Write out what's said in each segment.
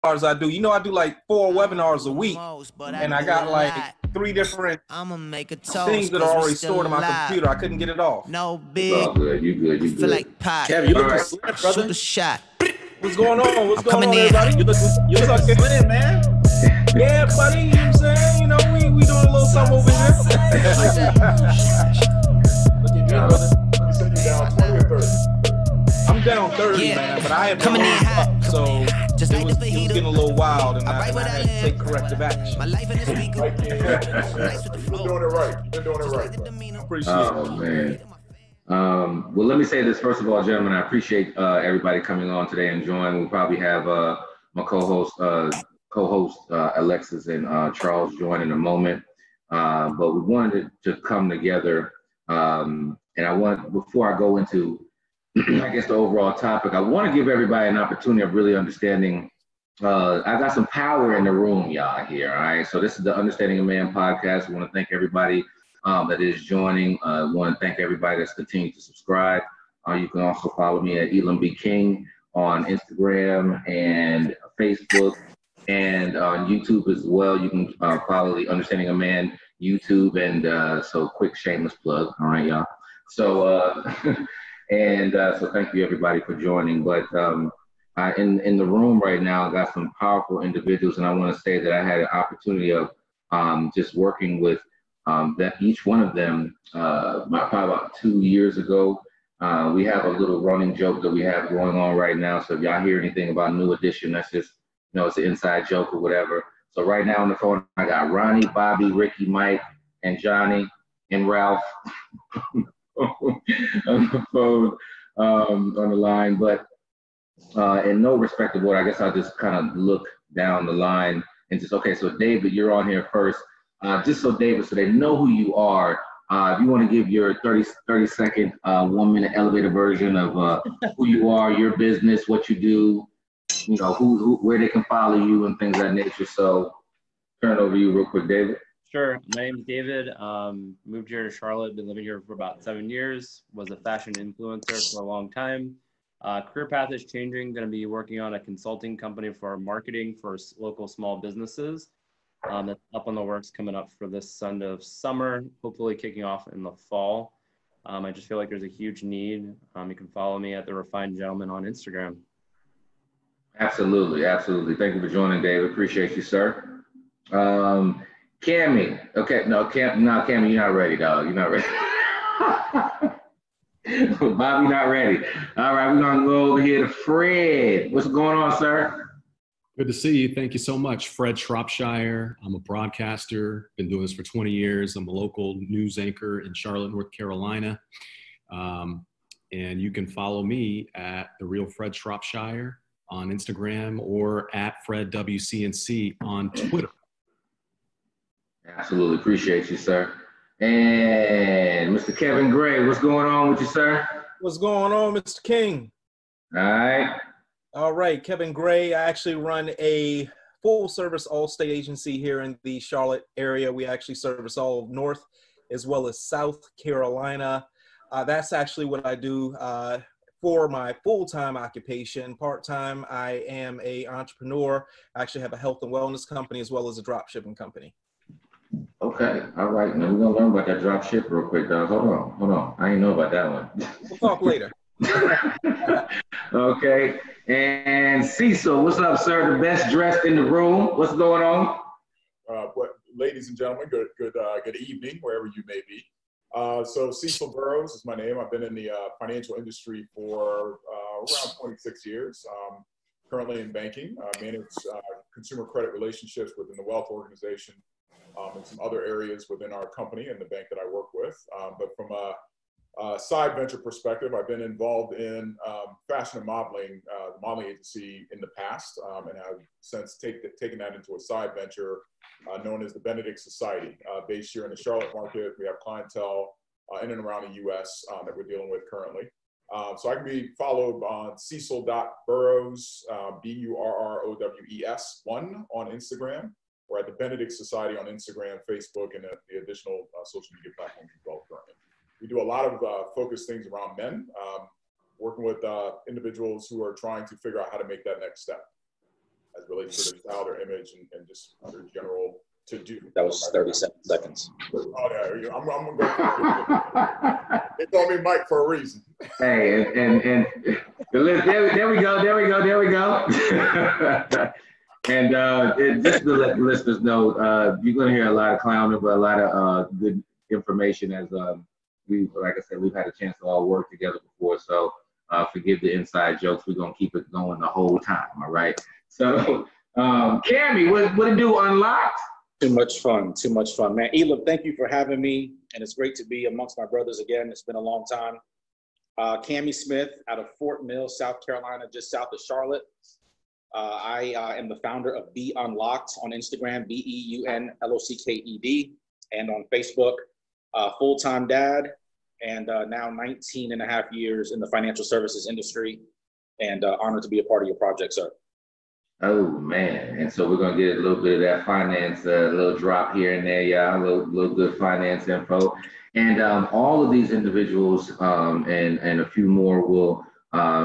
webinars I do. You know, I do like 4 webinars a week, and I got like 3 different things that are already stored in my computer. I couldn't get it off. No big. It's all good. You good. You good. Like Kev, you looking slim, brother. Shoot a shot. What's going on? What's going on, everybody? You looking slim, man. Yeah, buddy. You know what I'm saying? You know, we doing a little something over here. Look at you, brother. You said you're down 20 or 30. I'm down 30, man, but I have been up, so it was getting a little wild, and I had to take corrective action. You're doing it right. You're doing it right. I appreciate it. Oh, man. Well, let me say this. First of all, gentlemen, I appreciate everybody coming on today and joining. We'll probably have my co-host Alexis and Charles join in a moment. But we wanted to come together, and before I go into I guess the overall topic, I want to give everybody an opportunity of really understanding. I got some power in the room, y'all, here. All right. So this is the Understanding a Man podcast. We want to thank everybody that is joining. I want to thank everybody that's continuing to subscribe. You can also follow me at Elam B. King on Instagram and Facebook, and on YouTube as well. You can follow the Understanding a Man YouTube, and so quick shameless plug. All right, y'all. So. So thank you everybody for joining. But in the room right now, I got some powerful individuals, and I want to say that I had an opportunity of just working with that each one of them probably about 2 years ago. We have a little running joke that we have going on right now. So if y'all hear anything about New Edition, that's just, you know, it's an inside joke or whatever. So right now on the phone, I got Ronnie, Bobby, Ricky, Mike, and Johnny, and Ralph. On the phone, on the line, but in no respect of order, I guess I'll just kind of look down the line and just, okay, so David, you're on here first. Just so David, so they know who you are, if you want to give your 30-second, 1-minute elevator version of who you are, your business, what you do, you know, where they can follow you and things of that nature. So turn it over to you real quick, David. Sure. My name is David. Moved here to Charlotte, been living here for about 7 years, was a fashion influencer for a long time. Career path is changing, going to be working on a consulting company for marketing for local small businesses. That's up on the works coming up for this end of summer, hopefully kicking off in the fall. I just feel like there's a huge need. You can follow me at The Refined Gentleman on Instagram. Absolutely. Absolutely. Thank you for joining, David. Appreciate you, sir. Camy, okay, Camy, you're not ready, dog. You're not ready. Bob, you're not ready. All right, we're gonna go over here to Fred. What's going on, sir? Good to see you. Thank you so much. Fred Shropshire. I'm a broadcaster. Been doing this for 20 years. I'm a local news anchor in Charlotte, North Carolina. And you can follow me at The Real Fred Shropshire on Instagram or at Fred WCNC on Twitter. Absolutely. Appreciate you, sir. And Mr. Kevin Gray, what's going on with you, sir? What's going on, Mr. King? All right. All right, Kevin Gray. I actually run a full-service all-state agency here in the Charlotte area. We actually service all of North as well as South Carolina. That's actually what I do for my full-time occupation. Part-time, I am an entrepreneur. I actually have a health and wellness company as well as a drop shipping company. Okay, all right. Now we're gonna learn about that drop ship real quick, dog. Hold on. I ain't know about that one. We'll talk later. Okay. And Cecil, what's up, sir? The best dressed in the room. What's going on? Ladies and gentlemen, good evening, wherever you may be. So Cecil Burrowes is my name. I've been in the financial industry for around 26 years. Currently in banking, manage consumer credit relationships within the wealth organization. And some other areas within our company and the bank that I work with. But from a side venture perspective, I've been involved in fashion and modeling, the modeling agency in the past, and have since taken that into a side venture known as the Benedict Society, based here in the Charlotte market. We have clientele in and around the U.S. That we're dealing with currently. So I can be followed on Cecil.Burrowes, Burrowes 1 on Instagram. We're at the Benedict Society on Instagram, Facebook, and the additional social media platforms as well currently. We do a lot of focused things around men, working with individuals who are trying to figure out how to make that next step as relates to their style, their image, and just their general to-do. That was 37 seconds. Oh, yeah, I'm going to go. They call me Mike for a reason. Hey, and there we go. And just to let the listeners know, you're going to hear a lot of clowning, but a lot of good information as like I said, we've had a chance to all work together before. So forgive the inside jokes. We're going to keep it going the whole time. All right. So Camy, what it do, Unlocked? Too much fun, man. Elam, thank you for having me. And it's great to be amongst my brothers again. It's been a long time. Camy Smith out of Fort Mill, South Carolina, just south of Charlotte. I am the founder of Be Unlocked on Instagram, BEUNLOCKED, and on Facebook, full-time dad, and now 19 and a half years in the financial services industry, and honored to be a part of your project, sir. Oh man, and so we're gonna get a little bit of that finance, a little drop here and there, y'all, a little good finance info, and all of these individuals and a few more will,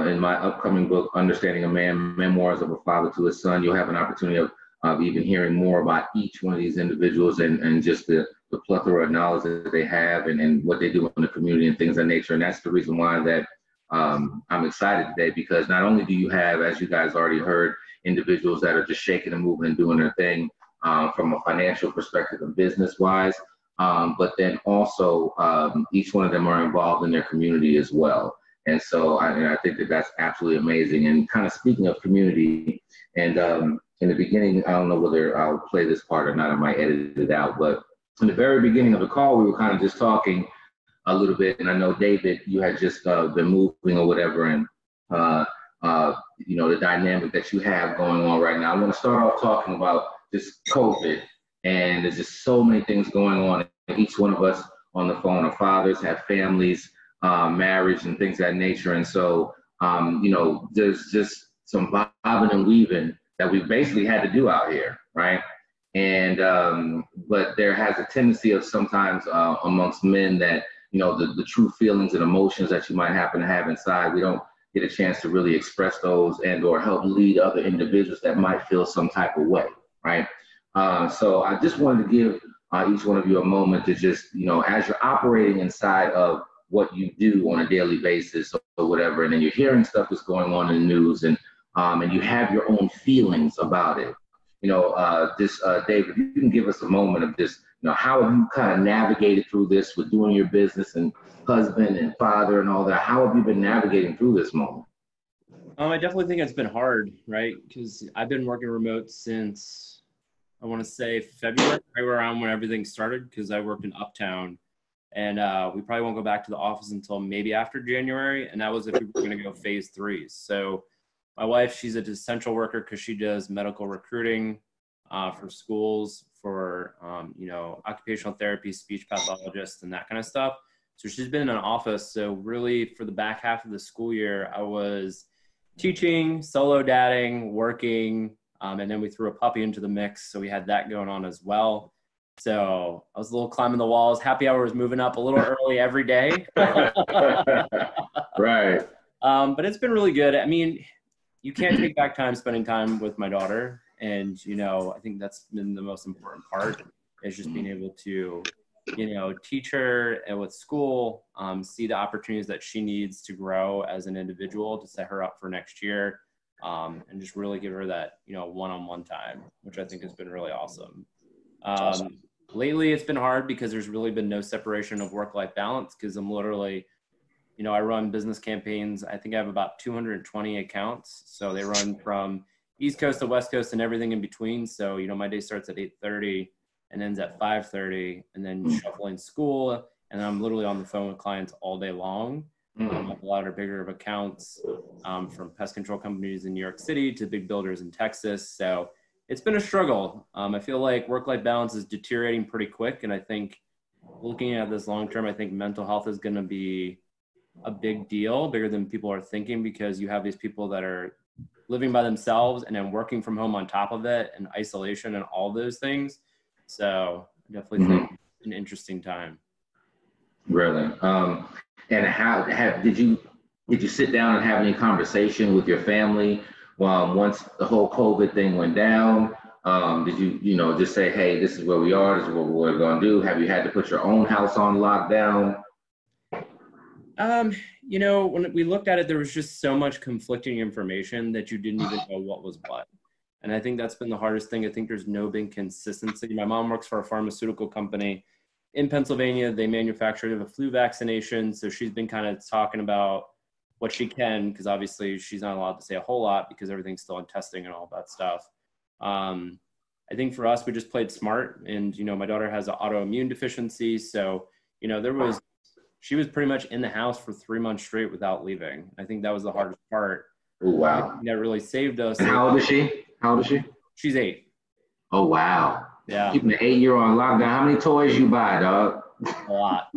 in my upcoming book, Understanding a Man: Memoirs of a Father to His Son, you'll have an opportunity of even hearing more about each one of these individuals and just the plethora of knowledge that they have and what they do in the community and things of that nature, and that's the reason why that I'm excited today, because not only do you have, as you guys already heard, individuals that are just shaking and moving and doing their thing from a financial perspective and business-wise, but then also each one of them are involved in their community as well. And so I think that that's absolutely amazing. And kind of speaking of community, and in the beginning, I don't know whether I'll play this part or not, I might edit it out, but in the very beginning of the call, we were kind of just talking a little bit, and I know, David, you had just been moving or whatever, and you know, the dynamic that you have going on right now. I want to start off talking about just COVID, and there's just so many things going on. Each one of us on the phone are fathers, have families, marriage, and things of that nature. And so, you know, there's just some bobbing and weaving that we basically had to do out here, right? And but there has a tendency of sometimes amongst men that, you know, the true feelings and emotions that you might happen to have inside, we don't get a chance to really express those and or help lead other individuals that might feel some type of way, right? So I just wanted to give each one of you a moment to just, you know, as you're operating inside of what you do on a daily basis or whatever, and then you're hearing stuff that's going on in the news, and you have your own feelings about it. You know, David, you can give us a moment of just, you know, how have you kind of navigated through this with doing your business and husband and father and all that? How have you been navigating through this moment? I definitely think it's been hard, right? Because I've been working remote since, I want to say February, right around when everything started, because I worked in Uptown. And we probably won't go back to the office until maybe after January. And that was if we were going to go phase 3. So my wife, she's an essential worker because she does medical recruiting for schools, for, you know, occupational therapy, speech pathologists, and that kind of stuff. So she's been in an office. So really for the back half of the school year, I was teaching, solo dadding, working, and then we threw a puppy into the mix. So we had that going on as well. So I was a little climbing the walls. Happy hour was moving up a little early every day. Right. But it's been really good. I mean, you can't take back time spending time with my daughter. And, you know, I think that's been the most important part, is just being able to, you know, teach her and with school, see the opportunities that she needs to grow as an individual to set her up for next year, and just really give her that, you know, one-on-one time, which I think has been really awesome. Lately, it's been hard because there's really been no separation of work-life balance, because I'm literally, you know, I run business campaigns. I think I have about 220 accounts. So they run from East Coast to West Coast and everything in between. So, you know, my day starts at 8:30 and ends at 5:30, and then shuffling school. And then I'm literally on the phone with clients all day long. I have a lot of bigger of accounts, from pest control companies in New York City to big builders in Texas. So it's been a struggle. I feel like work-life balance is deteriorating pretty quick. And I think looking at this long-term, I think mental health is going to be a big deal, bigger than people are thinking, because you have these people that are living by themselves and then working from home on top of it, and isolation and all those things. So I definitely think it's an interesting time. Really? And how did you sit down and have any conversation with your family once the whole COVID thing went down? Did you know, just say, hey, this is where we are, this is what we're going to do? Have you had to put your own house on lockdown? You know, when we looked at it, there was just so much conflicting information that you didn't even know what was what. And I think that's been the hardest thing. I think there's no big consistency. My mom works for a pharmaceutical company in Pennsylvania. They manufacture the flu vaccination. So she's been kind of talking about what she can, because obviously she's not allowed to say a whole lot because everything's still in testing and all that stuff. I think for us, we just played smart. And, you know, my daughter has an autoimmune deficiency. So, you know, she was pretty much in the house for 3 months straight without leaving. I think that was the hardest part. Oh, wow. That really saved us. And how old is she? How old is she? She's 8. Oh, wow. Yeah. Keeping an 8-year-old on lockdown. How many toys you buy, dog? A lot.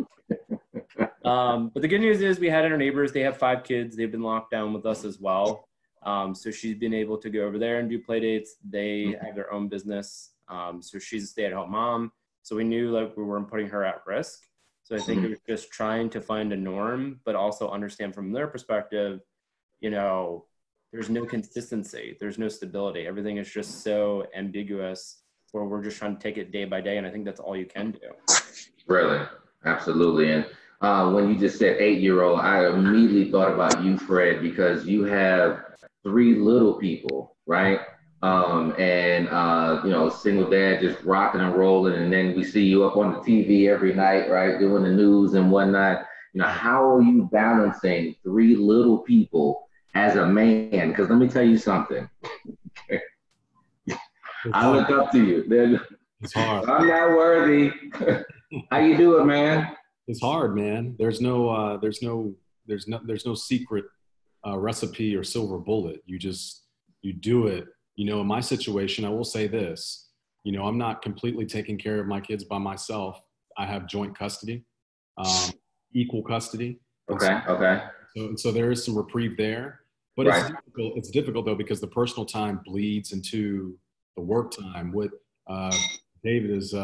But the good news is we had our neighbors. They have 5 kids. They've been locked down with us as well. So she's been able to go over there and do play dates. They have their own business. So she's a stay-at-home mom. So we knew like we weren't putting her at risk. So I think it was just trying to find a norm, but also understand from their perspective, you know, there's no consistency. There's no stability. Everything is just so ambiguous where we're just trying to take it day by day. And I think that's all you can do. Really? Absolutely. And when you just said 8-year-old, I immediately thought about you, Fred, because you have 3 little people, right? You know, single dad, just rocking and rolling. And then we see you up on the TV every night, right? Doing the news and whatnot. You know, how are you balancing 3 little people as a man? Because let me tell you something. I look up to you. It's hard. I'm not worthy. How you do it, man? It's hard, man. There's no secret recipe or silver bullet. You do it. You know, in my situation, I will say this, you know, I'm not completely taking care of my kids by myself. I have joint custody, equal custody. Okay. So there is some reprieve there, but right. It's difficult though, because the personal time bleeds into the work time. What David is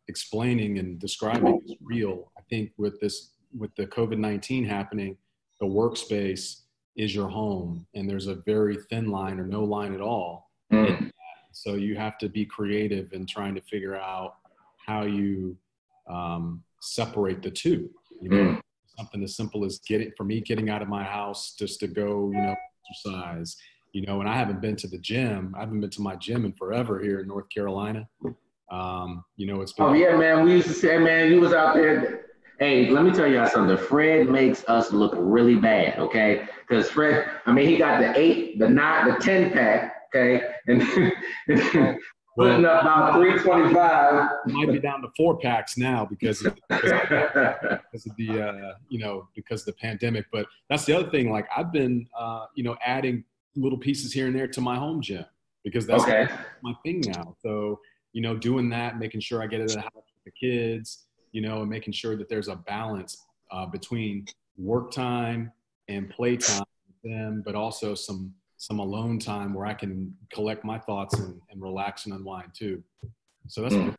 explaining and describing is real. I think with the COVID-19 happening, the workspace is your home, and there's a very thin line or no line at all. So you have to be creative in trying to figure out how you separate the two. You know, something as simple as getting out of my house just to go, you know, exercise. You know, and I haven't been to the gym. I haven't been to my gym in forever here in North Carolina. You know, it's been. Oh yeah, man. We used to say, man, you was out there. Hey, let me tell y'all something. Fred makes us look really bad, okay? Because Fred, I mean, he got the 8, the 9, the 10 pack, okay, and putting up about 325. Might be down to 4 packs now because of the because of the pandemic. But that's the other thing. Like I've been, you know, adding little pieces here and there to my home gym because that's my thing now. So you know, doing that, making sure I get into the house with the kids. You know, and making sure that there's a balance between work time and play time with them, but also some alone time where I can collect my thoughts and relax and unwind too. So that's I'm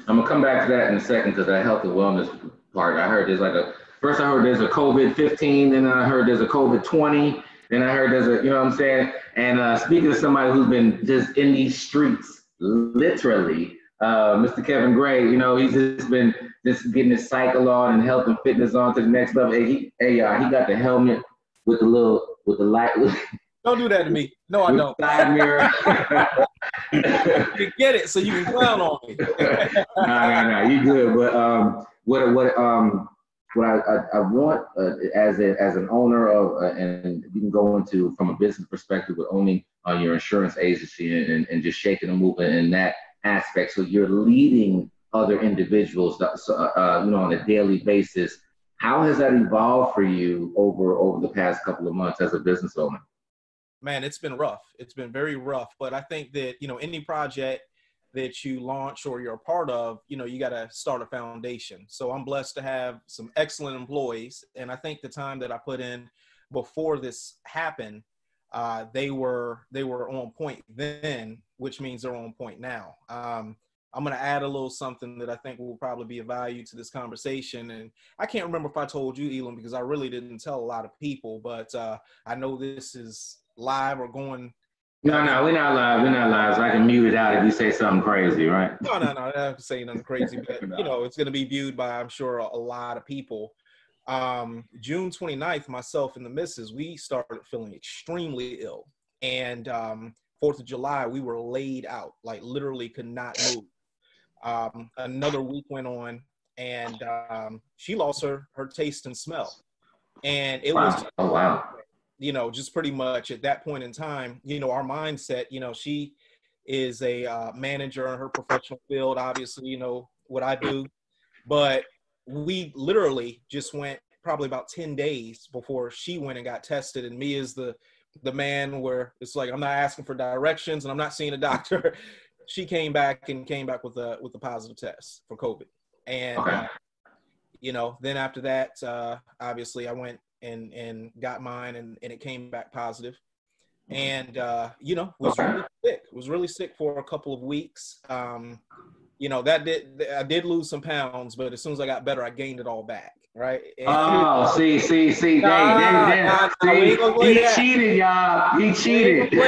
gonna come back to that in a second because that health and wellness part. I heard first I heard there's a COVID-15, then I heard there's a COVID-20, then I heard there's a, you know what I'm saying? And speaking to somebody who's been just in these streets, literally, Mr. Kevin Gray, you know, he's just been getting his cycle on and health and fitness on to the next level. He got the helmet with the light. Don't do that to me. No, I don't. Side mirror. You get it, so you can clown on me. No, you good. But what I want as an owner of, and you can go into from a business perspective with owning your insurance agency and just shaking and moving in that aspect. So you're leading other individuals, you know, on a daily basis. How has that evolved for you over the past couple of months as a business owner? Man, it's been rough. It's been very rough. But I think that, you know, any project that you launch or you're a part of, you know, you got to start a foundation. So I'm blessed to have some excellent employees. And I think the time that I put in before this happened, they were on point then, which means they're on point now. I'm going to add a little something that I think will probably be of value to this conversation. And I can't remember if I told you, Elam, because I really didn't tell a lot of people, but I know this is live or going. No, we're not live. We're not live. So I can mute it out if you say something crazy, right? No, I don't have to say nothing crazy, but it's going to be viewed by, I'm sure, a lot of people. June 29th, myself and the missus, we started feeling extremely ill. And 4th of July, we were laid out, like literally could not move. Another week went on, and she lost her taste and smell. And it was, oh, wow. Just pretty much at that point in time, our mindset, she is a manager in her professional field, obviously, what I do. But we literally just went probably about 10 days before she went and got tested. And me as the man where it's like, I'm not asking for directions and I'm not seeing a doctor. She came back with a positive test for COVID. And, then after that, obviously I went and got mine and it came back positive. And, was really sick for a couple of weeks. I did lose some pounds, but as soon as I got better, I gained it all back. Right. And, see, he cheated, y'all. He cheated. We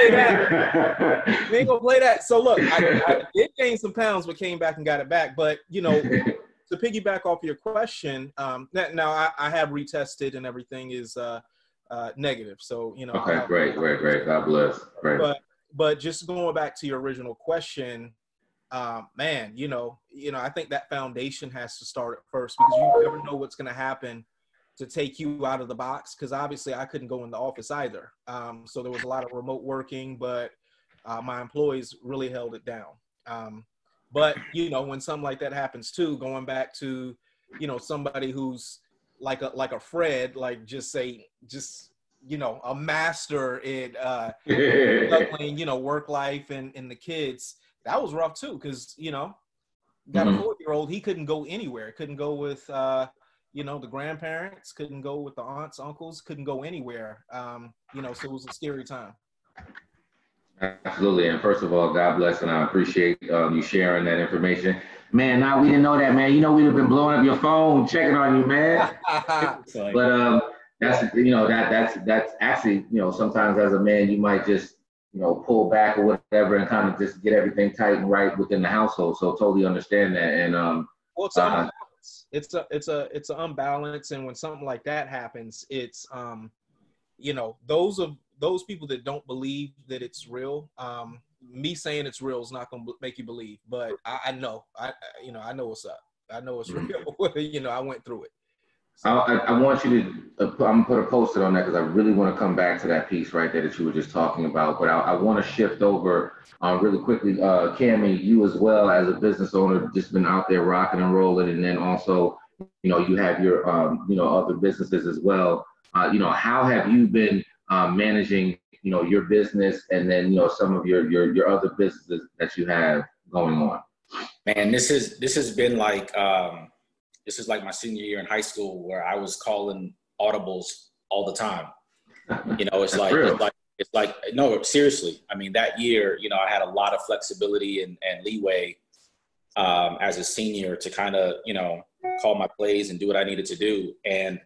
ain't gonna play that. So look, I did gain some pounds, but came back and got it back. But to piggyback off your question, now I have retested and everything is negative. So Okay, great. God bless. Great. But just going back to your original question. Man, I think that foundation has to start at first, because you never know what's going to happen to take you out of the box. Because obviously I couldn't go in the office either. So there was a lot of remote working, but my employees really held it down. But, when something like that happens too, going back to, somebody who's like a Fred, like a master at juggling, work life and the kids. That was rough too, because got a 4-year-old. He couldn't go anywhere. Couldn't go with the grandparents. Couldn't go with the aunts, uncles. Couldn't go anywhere. So it was a scary time. Absolutely. And first of all, God bless, and I appreciate you sharing that information. Man, now we didn't know that, man. We'd have been blowing up your phone, checking on you, man. But that's actually, sometimes as a man, you might just pull back or whatever and kind of just get everything tight and right within the household. So totally understand that. And well, it's an unbalance. And when something like that happens, it's those people that don't believe that it's real. Me saying it's real is not going to make you believe, but I know what's up. I know it's real. I went through it. So, I want you to, I'm going to put a post-it on that because I really want to come back to that piece right there that you were just talking about. But I want to shift over really quickly. Camy, you as well as a business owner, just been out there rocking and rolling. And then also, you have your, other businesses as well. How have you been managing, your business and then, some of your other businesses that you have going on? Man, this has been like, this is like my senior year in high school where I was calling audibles all the time. It's like, no, seriously. I mean, that year, I had a lot of flexibility and leeway as a senior to kind of, call my plays and do what I needed to do. And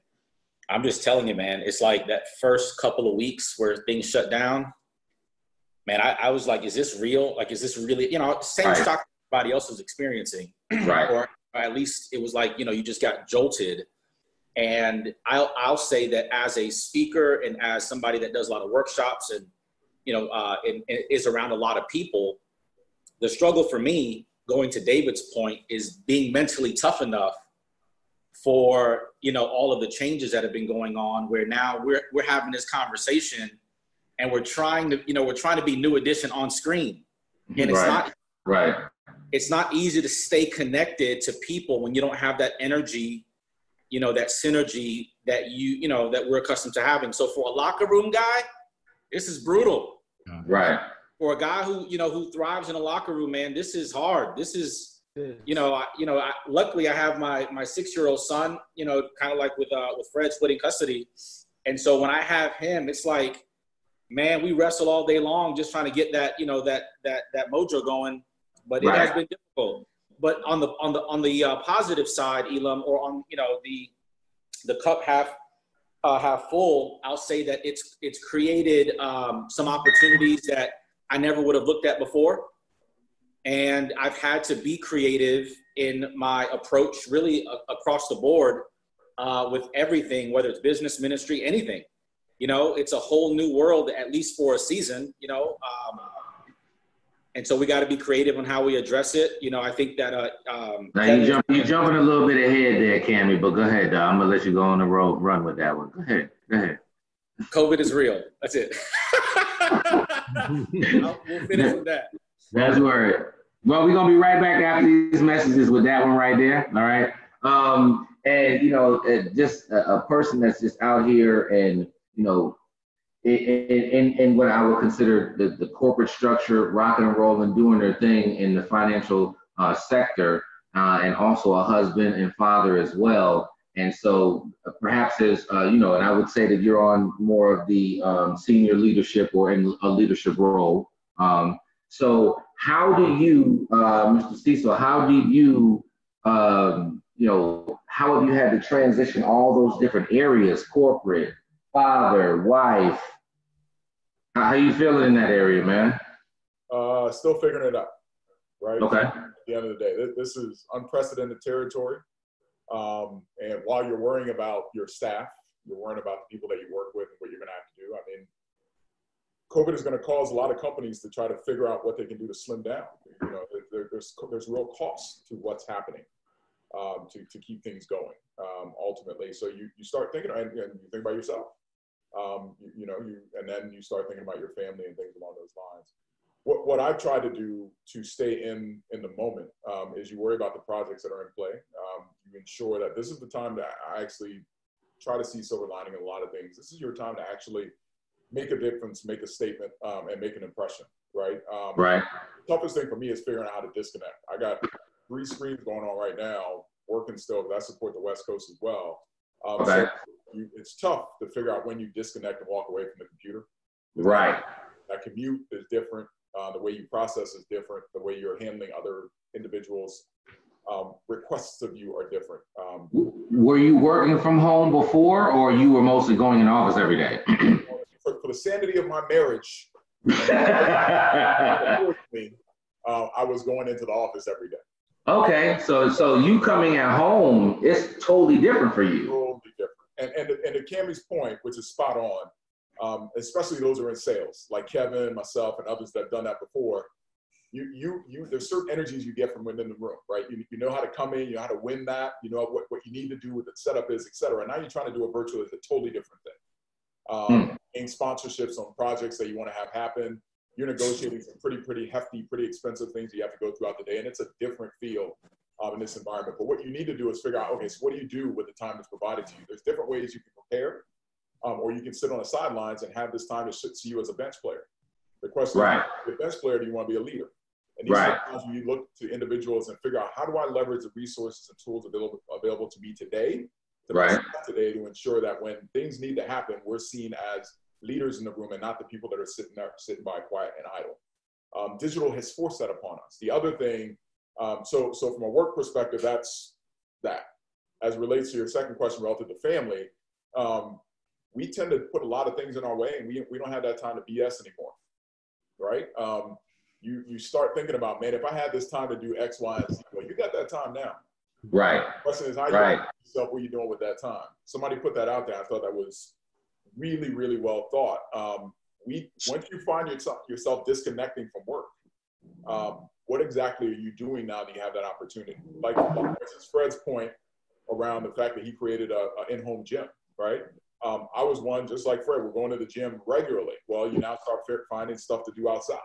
I'm just telling you, man, it's like that first couple of weeks where things shut down, man, I was like, is this real? Like, is this really, same shock everybody else was experiencing. Right. Or at least it was like, you just got jolted. And I'll say that as a speaker and as somebody that does a lot of workshops and, and is around a lot of people, the struggle for me, going to David's point, is being mentally tough enough for, all of the changes that have been going on, where now we're having this conversation and we're trying to be New Edition on screen. And it's not right. It's not easy to stay connected to people when you don't have that energy, that synergy that that we're accustomed to having. So for a locker room guy, this is brutal. Right. For a guy who thrives in a locker room, man, this is hard. This is, luckily I have my 6-year-old son, kind of like with Fred splitting custody. And so when I have him, it's like, man, we wrestle all day long just trying to get that, that mojo going. But it has been difficult. But on the positive side, Elam, or on the cup half half full, I'll say that it's created some opportunities that I never would have looked at before. And I've had to be creative in my approach really across the board with everything, whether it's business, ministry, anything. You know, it's a whole new world, at least for a season, you know. And so we got to be creative on how we address it. You know, I think that now you're jumping a little bit ahead there, Camy, but go ahead. I'm gonna let you go on the road, run with that one. Go ahead. COVID is real. That's it. We'll finish with that. That's word. Well, we're gonna be right back after these messages with that one right there. All right. And you know, just a person that's just out here and you know, in what I would consider the corporate structure, rocking and rolling, doing their thing in the financial sector, and also a husband and father as well. And so perhaps there's, you know, and I would say that you're on more of the senior leadership or in a leadership role. So how do you, Mr. Cecil, how do you, you know, how have you had to transition all those different areas, corporate, father, wife? How you feeling in that area, man? Still figuring it out, right? Okay. At the end of the day, this is unprecedented territory. And while you're worrying about your staff, you're worrying about the people that you work with and what you're going to have to do. I mean, COVID is going to cause a lot of companies to try to figure out what they can do to slim down. You know, there's real cost to what's happening to keep things going ultimately. So you start thinking, and you think about yourself. And then you start thinking about your family and things along those lines. What I've tried to do to stay in the moment is you worry about the projects that are in play. You ensure that this is the time to actually try to see silver lining in a lot of things. This is your time to actually make a difference, make a statement, and make an impression, right? Right. The toughest thing for me is figuring out how to disconnect. I got 3 screens going on right now, working still, because I support the West Coast as well. Okay. So it's tough to figure out when you disconnect and walk away from the computer. Right. That commute is different. The way you process is different. The way you're handling other individuals' requests of you are different. Were you working from home before, or you were mostly going in office every day? For the sanity of my marriage, I was going into the office every day. Okay, so you coming at home, it's totally different for you. Totally different. And to Camy's point, which is spot on, especially those who are in sales, like Kevin, myself, and others that have done that before, there's certain energies you get from within the room, right? You know how to come in, you know how to win that, you know what you need to do, what the setup is, et cetera. Now you're trying to do it virtually, it's a totally different thing. In sponsorships on projects that you want to have happen, you're negotiating some pretty hefty, pretty expensive things you have to go throughout the day, and it's a different feel in this environment. But what you need to do is figure out, okay, so what do you do with the time that's provided to you? There's different ways you can prepare, or you can sit on the sidelines and have this time to see you as a bench player. The question is, the bench player, do you want to be a leader? And these are times when you look to individuals and figure out, how do I leverage the resources and tools available to me today, today, to ensure that when things need to happen, we're seen as leaders in the room and not the people that are sitting by quiet and idle. Digital has forced that upon us. The other thing, so from a work perspective, that's that. As it relates to your second question relative to family, we tend to put a lot of things in our way, and we don't have that time to BS anymore, right? You start thinking about, man, if I had this time to do X, Y, and Z, well, you got that time now. Right. The question is, how you yourself, what are you doing with that time? Somebody put that out there. I thought that was really, really well thought. Once you find yourself disconnecting from work, what exactly are you doing now that you have that opportunity? Like Fred's point around the fact that he created an in-home gym, right? I was one, just like Fred, we're going to the gym regularly. Well, you now start finding stuff to do outside.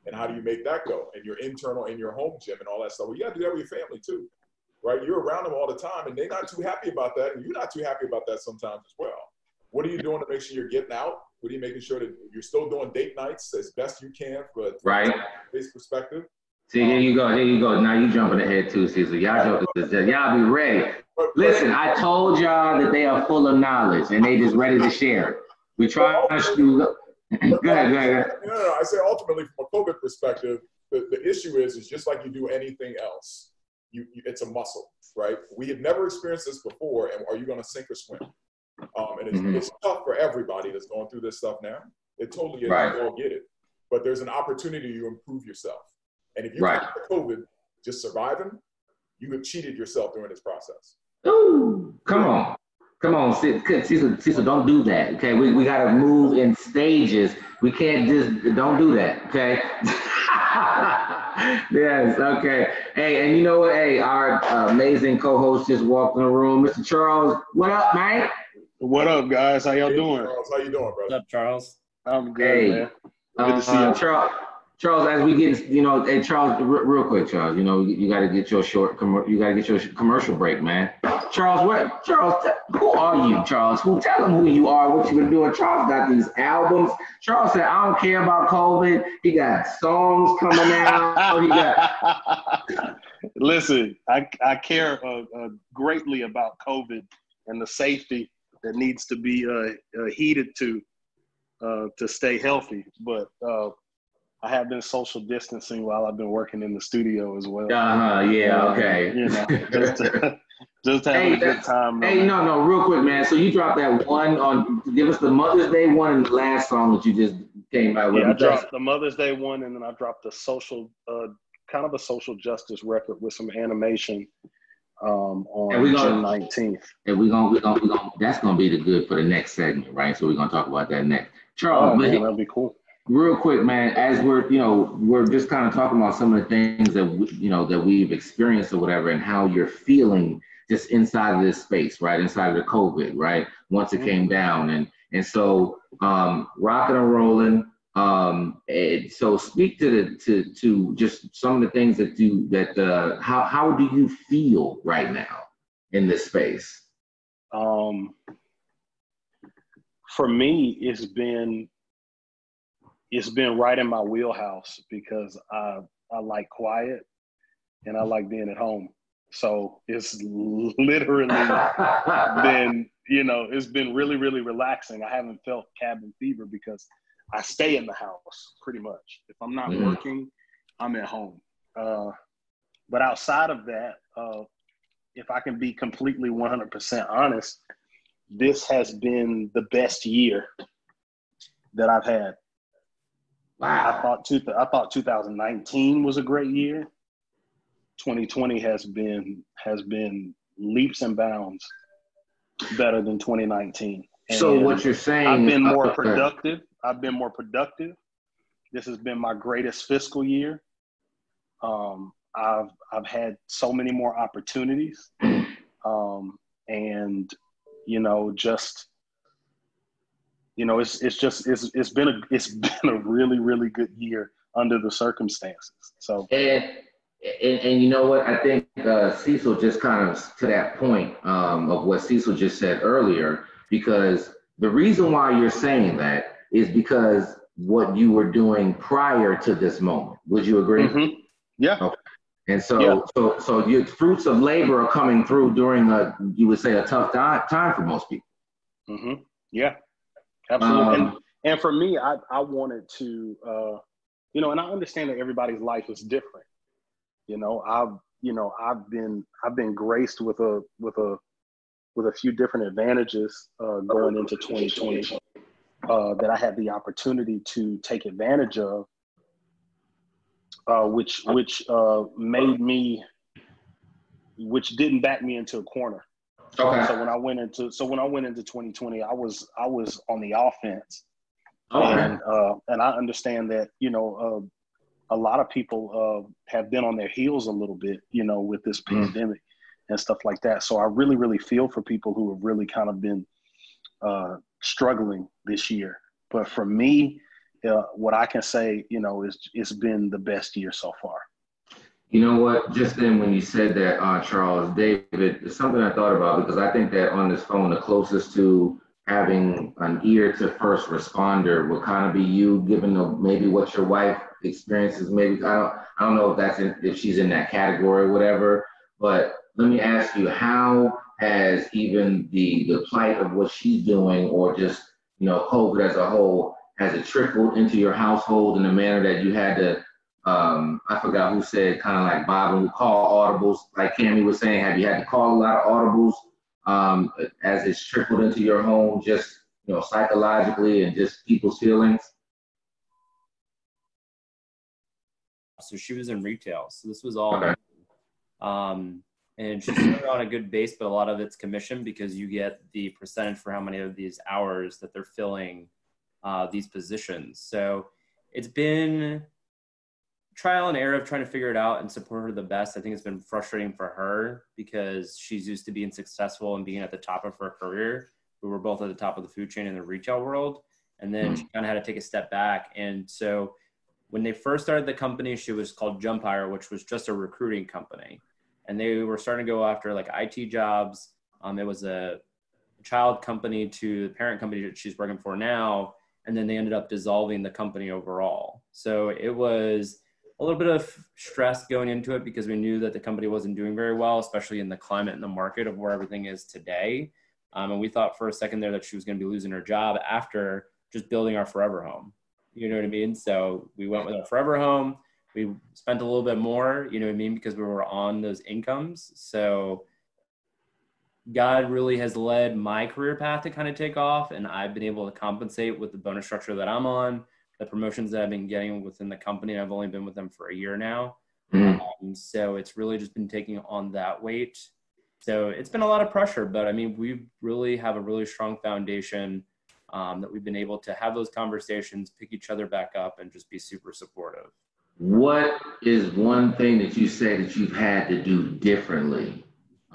And how do you make that go? And your internal and your home gym and all that stuff. Well, you got to do that with your family too, right? You're around them all the time, and they're not too happy about that, and you're not too happy about that sometimes as well. What are you doing to make sure you're getting out? What are you making sure that you're still doing date nights as best you can from a base perspective? See, here you go. Now you jumping ahead too, Cecil. Y'all be ready. Listen, I told y'all that they are full of knowledge and they just ready to share. We try to go ahead. No. I say ultimately from a COVID perspective, the issue is just like you do anything else. It's a muscle, right? We have never experienced this before, and are you going to sink or swim? And it's tough for everybody that's going through this stuff now. It totally is. Right. We all get it. But there's an opportunity to improve yourself. And if you're Right. COVID, just surviving, you have cheated yourself during this process. Ooh, come on, Cecil, don't do that. Okay, we got to move in stages. We can't just don't do that. Okay. Yes. Okay. Hey, and you know what? Hey, our amazing co-host just walked in the room, Mr. Charles. What up, man? What up, guys? How y'all doing? Charles, how you doing, brother? What's up, Charles? I'm good, Hey, man. Good to see you. Charles, as we get, hey, Charles, real quick, Charles, you got to get your commercial break, man. Charles, who are you, Charles? Tell them who you are, what you've been doing. Charles got these albums. Charles said, I don't care about COVID. He got songs coming out. Listen, I care greatly about COVID and the safety that needs to be heeded to stay healthy. But I have been social distancing while I've been working in the studio as well. Yeah, okay. Just having a good time. Hey, no, real quick, man. So you dropped that one give us the Mother's Day one and the last song that you just came out with. Yeah, I dropped the Mother's Day one, and then I dropped the social, kind of a social justice record with some animation on June 19th. And we're gonna that's gonna be the good for the next segment, right? So we're gonna talk about that next. Charles, man, that'd be cool. Real quick, man, as we're just kind of talking about some of the things that that we've experienced or whatever, and how you're feeling just inside of this space, right? Inside of the COVID, right? Once it came down, and so rocking and rolling. So speak to just some of the things how do you feel right now in this space? For me, it's been right in my wheelhouse because I like quiet and I like being at home. So it's literally been, it's been really, really relaxing. I haven't felt cabin fever because I stay in the house pretty much. If I'm not working, I'm at home. But outside of that, if I can be completely 100% honest, this has been the best year that I've had. Wow. I thought 2019 was a great year. 2020 has been leaps and bounds better than 2019. And so what you're saying, I've been more productive. This has been my greatest fiscal year. I've had so many more opportunities, and it's been a really, really good year under the circumstances. So and you know what, I think Cecil just kind of to that point of what Cecil just said earlier, because the reason why you're saying that is because what you were doing prior to this moment. Would you agree? Mm-hmm. Yeah. Okay. And so your fruits of labor are coming through during you would say a tough time for most people. Mm-hmm. Yeah, absolutely. And for me, I wanted to, and I understand that everybody's life is different. I've been graced with a few different advantages going into 2020 that I had the opportunity to take advantage of, which didn't back me into a corner. Okay. So when I went into 2020, I was on the offense. Okay. And I understand that a lot of people have been on their heels a little bit, with this pandemic and stuff like that. So I really, really feel for people who have really kind of been struggling this year. But for me, what I can say, is it's been the best year so far. You know what? Just then when you said that, Charles, David, it's something I thought about, because I think that on this phone, the closest to having an ear to first responder would kind of be you, given maybe what your wife experiences. Maybe I don't know if she's in that category or whatever. But let me ask you, how has even the plight of what she's doing, or just COVID as a whole, has it trickled into your household in a manner that you had to? I forgot who said, kind of like Bob, when we call audibles, like Camy was saying, have you had to call a lot of audibles as it's trickled into your home, just, you know, psychologically and just people's feelings? So she was in retail. So this was all, Okay. And she started on a good base, but a lot of it's commission because you get the percentage for how many of these hours that they're filling these positions. So it's been trial and error of trying to figure it out and support her the best. I think it's been frustrating for her because she's used to being successful and being at the top of her career. We were both at the top of the food chain in the retail world. And then she kind of had to take a step back. And so when they first started the company, she was called Jump Hire, which was just a recruiting company. And they were starting to go after like IT jobs. It was a child company to the parent company that she's working for now. And then they ended up dissolving the company overall. So it was a little bit of stress going into it because we knew that the company wasn't doing very well, especially in the climate and the market of where everything is today. And we thought for a second there that she was going to be losing her job after just building our forever home. You know what I mean? So we went with our forever home. We spent a little bit more, you know what I mean? Because we were on those incomes. So God really has led my career path to kind of take off. And I've been able to compensate with the bonus structure that I'm on, the promotions that I've been getting within the company. I've only been with them for a year now. So it's really just been taking on that weight. So it's been a lot of pressure, but I mean, we really have a really strong foundation that we've been able to have those conversations, pick each other back up, and just be super supportive. What is one thing that you say that you've had to do differently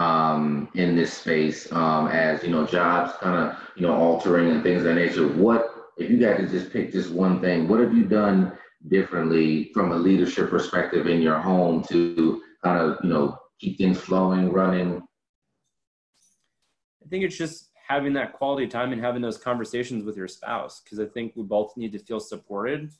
in this space as, you know, jobs kind of, you know, altering and things of that nature? What, if you got to just pick just one thing, what have you done differently from a leadership perspective in your home to kind of, you know, keep things flowing, running? I think it's just having that quality time and having those conversations with your spouse, because I think we both need to feel supported.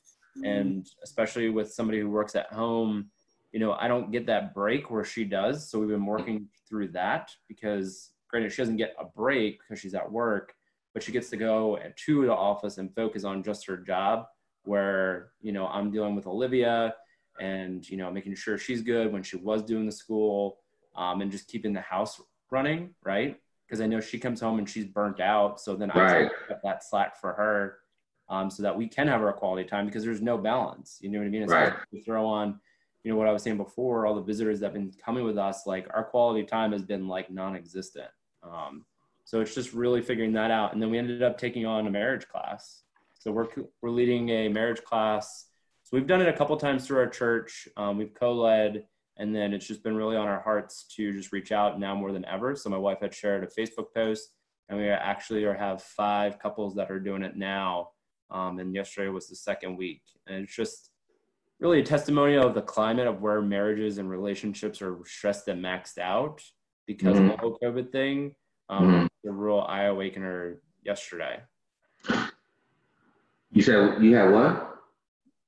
And especially with somebody who works at home, you know, I don't get that break where she does. So we've been working through that because granted, she doesn't get a break because she's at work, but she gets to go to the office and focus on just her job, where, you know, I'm dealing with Olivia and, you know, making sure she's good when she was doing the school and just keeping the house running, right? Because I know she comes home and she's burnt out. So then I pick up that slack for her so that we can have our quality time, because there's no balance. You know what I mean? Especially if you throw on, you know, what I was saying before, all the visitors that have been coming with us, like our quality time has been like non-existent. So it's just really figuring that out. And then we ended up taking on a marriage class. So we're leading a marriage class. So we've done it a couple times through our church. We've co-led, and then it's just been really on our hearts to just reach out now more than ever. So my wife had shared a Facebook post, and we actually have 5 couples that are doing it now. And yesterday was the second week. And it's just really a testimony of the climate of where marriages and relationships are stressed and maxed out because of the whole COVID thing. The real eye awakener yesterday. You said you had what?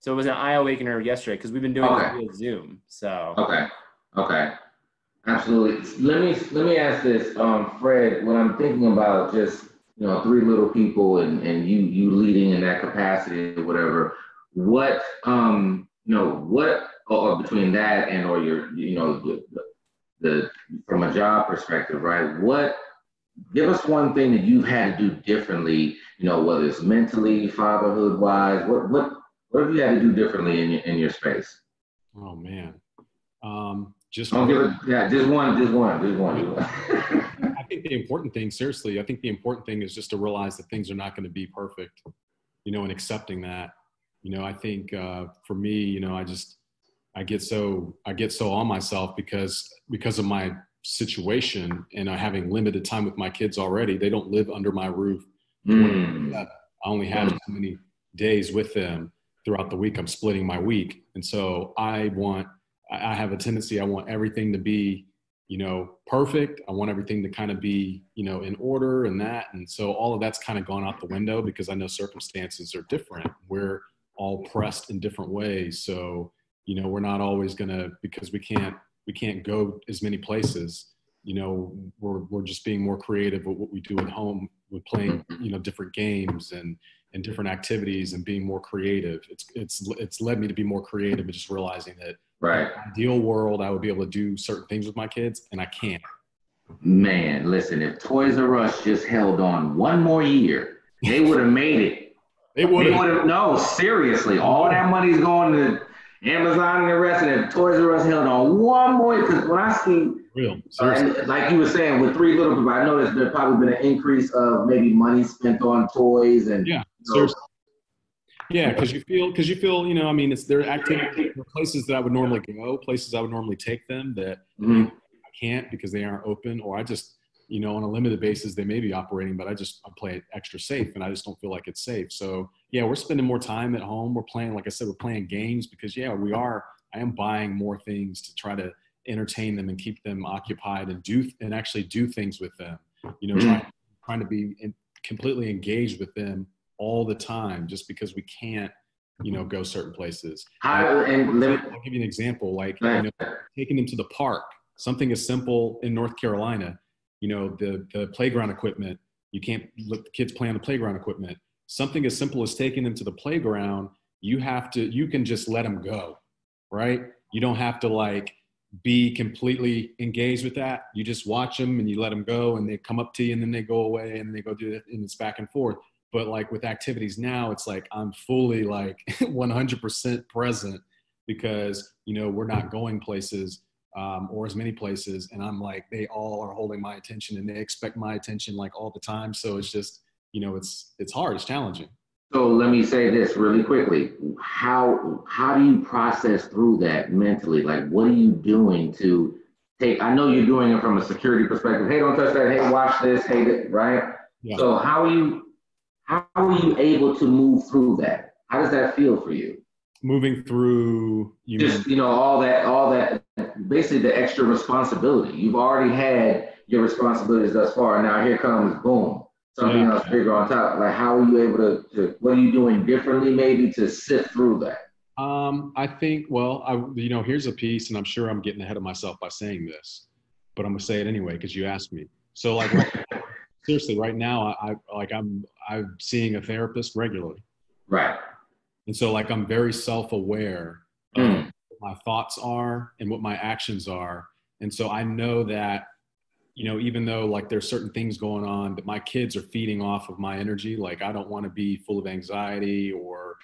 So it was an eye awakener yesterday because we've been doing it via Zoom. So Okay. Absolutely. Let me ask this, Fred. When I'm thinking about just, you know, 3 little people and you leading in that capacity or whatever, what you know, what, or between that and or your, you know, the from a job perspective, right? What, give us one thing that you've had to do differently, you know, whether it's mentally, fatherhood wise, what have you had to do differently in your space? Oh man. Just Don't give it, just one. I think the important thing, seriously, I think the important thing is just to realize that things are not going to be perfect, you know, and accepting that. You know, I think for me, you know, I get so on myself because of my situation and having limited time with my kids already. They don't live under my roof. I only have so many days with them throughout the week. I'm splitting my week. And so I have a tendency, I want everything to be, you know, perfect. I want everything to kind of be, you know, in order and that. And so all of that's kind of gone out the window because I know circumstances are different. We're all pressed in different ways. So, you know, we're not always gonna, because we can't go as many places, you know, we're just being more creative with what we do at home with playing, you know, different games and different activities and being more creative. It's led me to be more creative and just realizing that in an ideal world, I would be able to do certain things with my kids and I can't. Man, listen, if Toys R Us just held on one more year, they would have made it. They would have. No, seriously, all that money's going to Amazon and the rest of it. Toys R Us held on one more, because when I see, and like you were saying, with three little people, I noticed there's probably been an increase of maybe money spent on toys and seriously. Yeah, because you feel, you know, I mean, it's their activity, places that I would normally go, places I would normally take them that I can't because they aren't open, or I just, you know, on a limited basis, they may be operating, but I play it extra safe, and I just don't feel like it's safe. So yeah, we're spending more time at home. We're playing, like I said, we're playing games because I am buying more things to try to entertain them and keep them occupied and actually do things with them, you know, trying to be completely engaged with them all the time, just because we can't, you know, go certain places. I'll give you an example, like, you know, taking them to the park, something as simple in North Carolina, you know, the playground equipment, you can't let the kids play on the playground equipment. Something as simple as taking them to the playground, you can just let them go, right? You don't have to like be completely engaged with that. You just watch them and you let them go, and they come up to you and then they go away and they go do it, and it's back and forth. But like with activities now, it's like I'm fully like 100% present because, you know, we're not going places or as many places. And I'm like, they all are holding my attention and they expect my attention like all the time. So it's just, you know, it's hard, it's challenging. So let me say this really quickly. How do you process through that mentally? Like, what are you doing to take, I know you're doing it from a security perspective. Hey, don't touch that. Hey, watch this. Hey, right? Yeah. So how are you able to move through that? How does that feel for you? Moving through, you know, all that, basically the extra responsibility. You've already had your responsibilities thus far. Now here comes, boom, something else bigger on top. Like, how are you able to, what are you doing differently maybe to sift through that? I think, well, you know, here's a piece, and I'm sure I'm getting ahead of myself by saying this, but I'm gonna say it anyway because you asked me. So like, seriously, right now, I'm seeing a therapist regularly. Right. And so like, I'm very self-aware of what my thoughts are and what my actions are. And so I know that, you know, even though like there's certain things going on that my kids are feeding off of my energy, like I don't want to be full of anxiety or,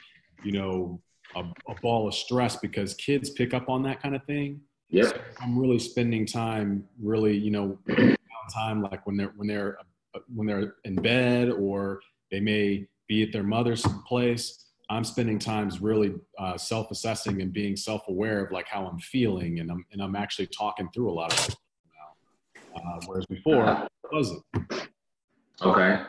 you know, a ball of stress, because kids pick up on that kind of thing. Yeah. So I'm really spending time really, you know, time like when they're in bed or they may be at their mother's place. I'm spending times really self-assessing and being self-aware of like how I'm feeling, and I'm actually talking through a lot of it now, whereas before I wasn't. Okay.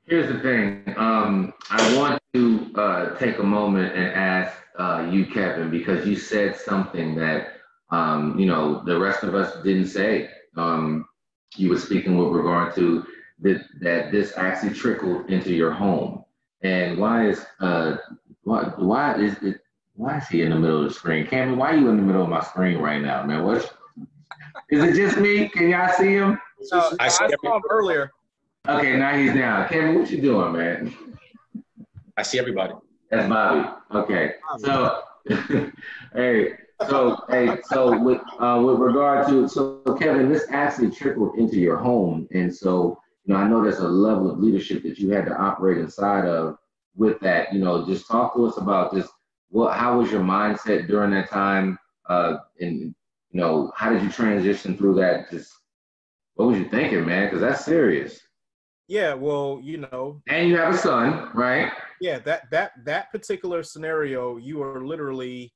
Here's the thing. I want to take a moment and ask you, Kevin, because you said something that you know, the rest of us didn't say. You were speaking with regard to that this actually trickled into your home. And why is he in the middle of the screen? Camy, why are you in the middle of my screen right now, man? What is it, just me? Can y'all see him? I saw him earlier. Okay, now he's down. Camy, what you doing, man? I see everybody. That's Bobby. Okay. So so with regard to, so Kevin, this actually trickled into your home. And so, you know, I know there's a level of leadership that you had to operate inside of with that. You know, just talk to us about just how was your mindset during that time? And, you know, how did you transition through that? Just what was you thinking, man? Because that's serious. Yeah, well, you know. And you have a son, right? Yeah, that particular scenario, you are literally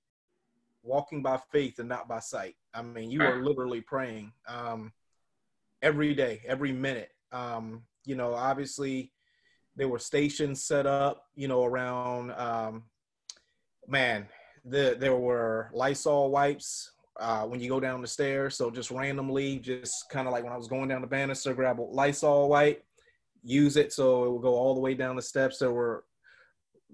walking by faith and not by sight. I mean, you are literally praying every day, every minute. You know, obviously there were stations set up, you know, around, there were Lysol wipes when you go down the stairs. So just randomly, just kind of like when I was going down the banister, grab a Lysol wipe, use it so it will go all the way down the steps. There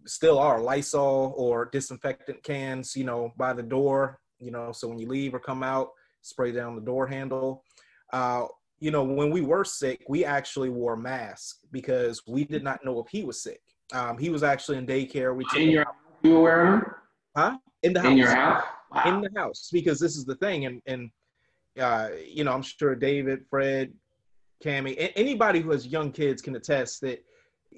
still are Lysol or disinfectant cans, you know, by the door, you know, so when you leave or come out, spray down the door handle. You know, when we were sick, we actually wore masks because we did not know if he was sick. He was actually in daycare. You were wearing them? Huh? In the house. In your house? Wow. In the house, because this is the thing. And you know, I'm sure David, Fred, Camy, anybody who has young kids can attest that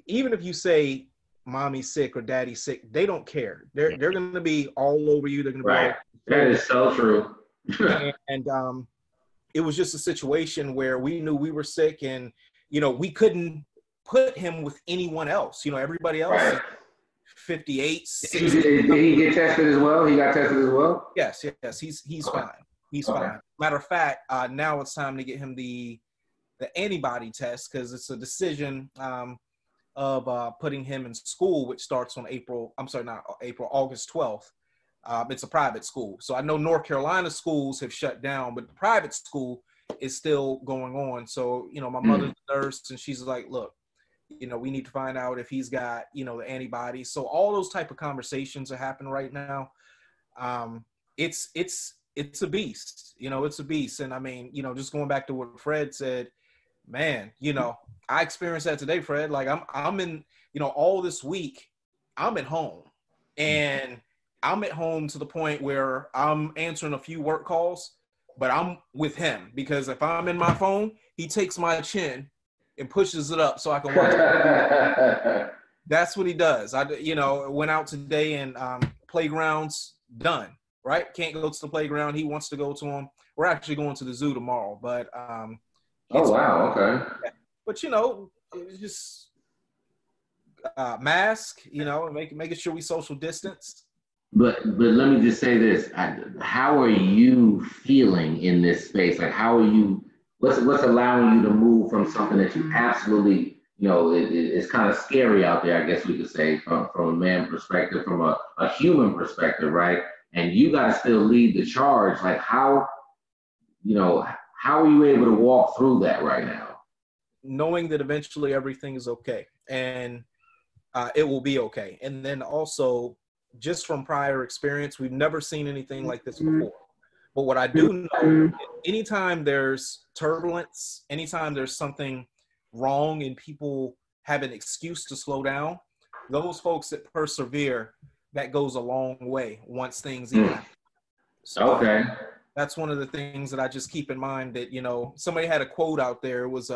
even if you say mommy's sick or daddy's sick, they don't care. They're going to be all over you. They're going to be Right. That is so true. and it was just a situation where we knew we were sick, and you know, we couldn't put him with anyone else. You know, everybody else. Right. 58, 60. Did he get tested as well? He got tested as well? Yes, he's fine. He's fine. Matter of fact, now it's time to get him the antibody test, because it's a decision of putting him in school, which starts on August 12th. It's a private school. So I know North Carolina schools have shut down, but the private school is still going on. So, you know, my mother's a nurse, and she's like, look, you know, we need to find out if he's got, you know, the antibodies. So all those type of conversations are happening right now. It's a beast, you know, it's a beast. And I mean, you know, just going back to what Fred said, man, you know, I experienced that today, Fred. Like I'm in, you know, all this week, I'm at home, and I'm at home to the point where I'm answering a few work calls, but I'm with him, because if I'm in my phone, he takes my chin and pushes it up so I can watch it. That's what he does. I, you know, went out today, and playground's done, right? Can't go to the playground. He wants to go to them. We're actually going to the zoo tomorrow, but oh, wow, okay. But, you know, it's just mask, you know, making sure we social distance. But let me just say this. How are you feeling in this space? Like, how are you, what's allowing you to move from something that you absolutely, you know, it's kind of scary out there, I guess we could say, from a man perspective, from a human perspective, right? And you got to still lead the charge. Like, how, you know, how are you able to walk through that right now? Knowing that eventually everything is okay, and it will be okay. And then also, just from prior experience, we've never seen anything like this before. But what I do know, anytime there's turbulence, anytime there's something wrong and people have an excuse to slow down, those folks that persevere, that goes a long way once things even happen. So okay. That's one of the things that I just keep in mind, that, you know, somebody had a quote out there. It was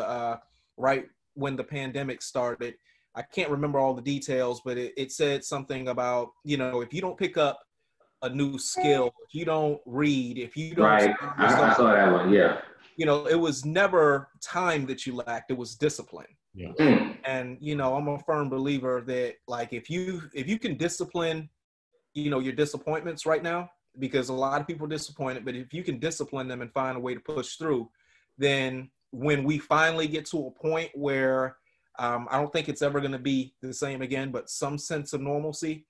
right when the pandemic started. I can't remember all the details, but it said something about, you know, if you don't pick up a new skill, if you don't read, if you don't, right. I saw that one. Yeah. You know, it was never time that you lacked. It was discipline. Yeah. And, you know, I'm a firm believer that, like, if you can discipline, you know, your disappointments right now, because a lot of people are disappointed, but if you can discipline them and find a way to push through, then when we finally get to a point where I don't think it's ever going to be the same again, but some sense of normalcy,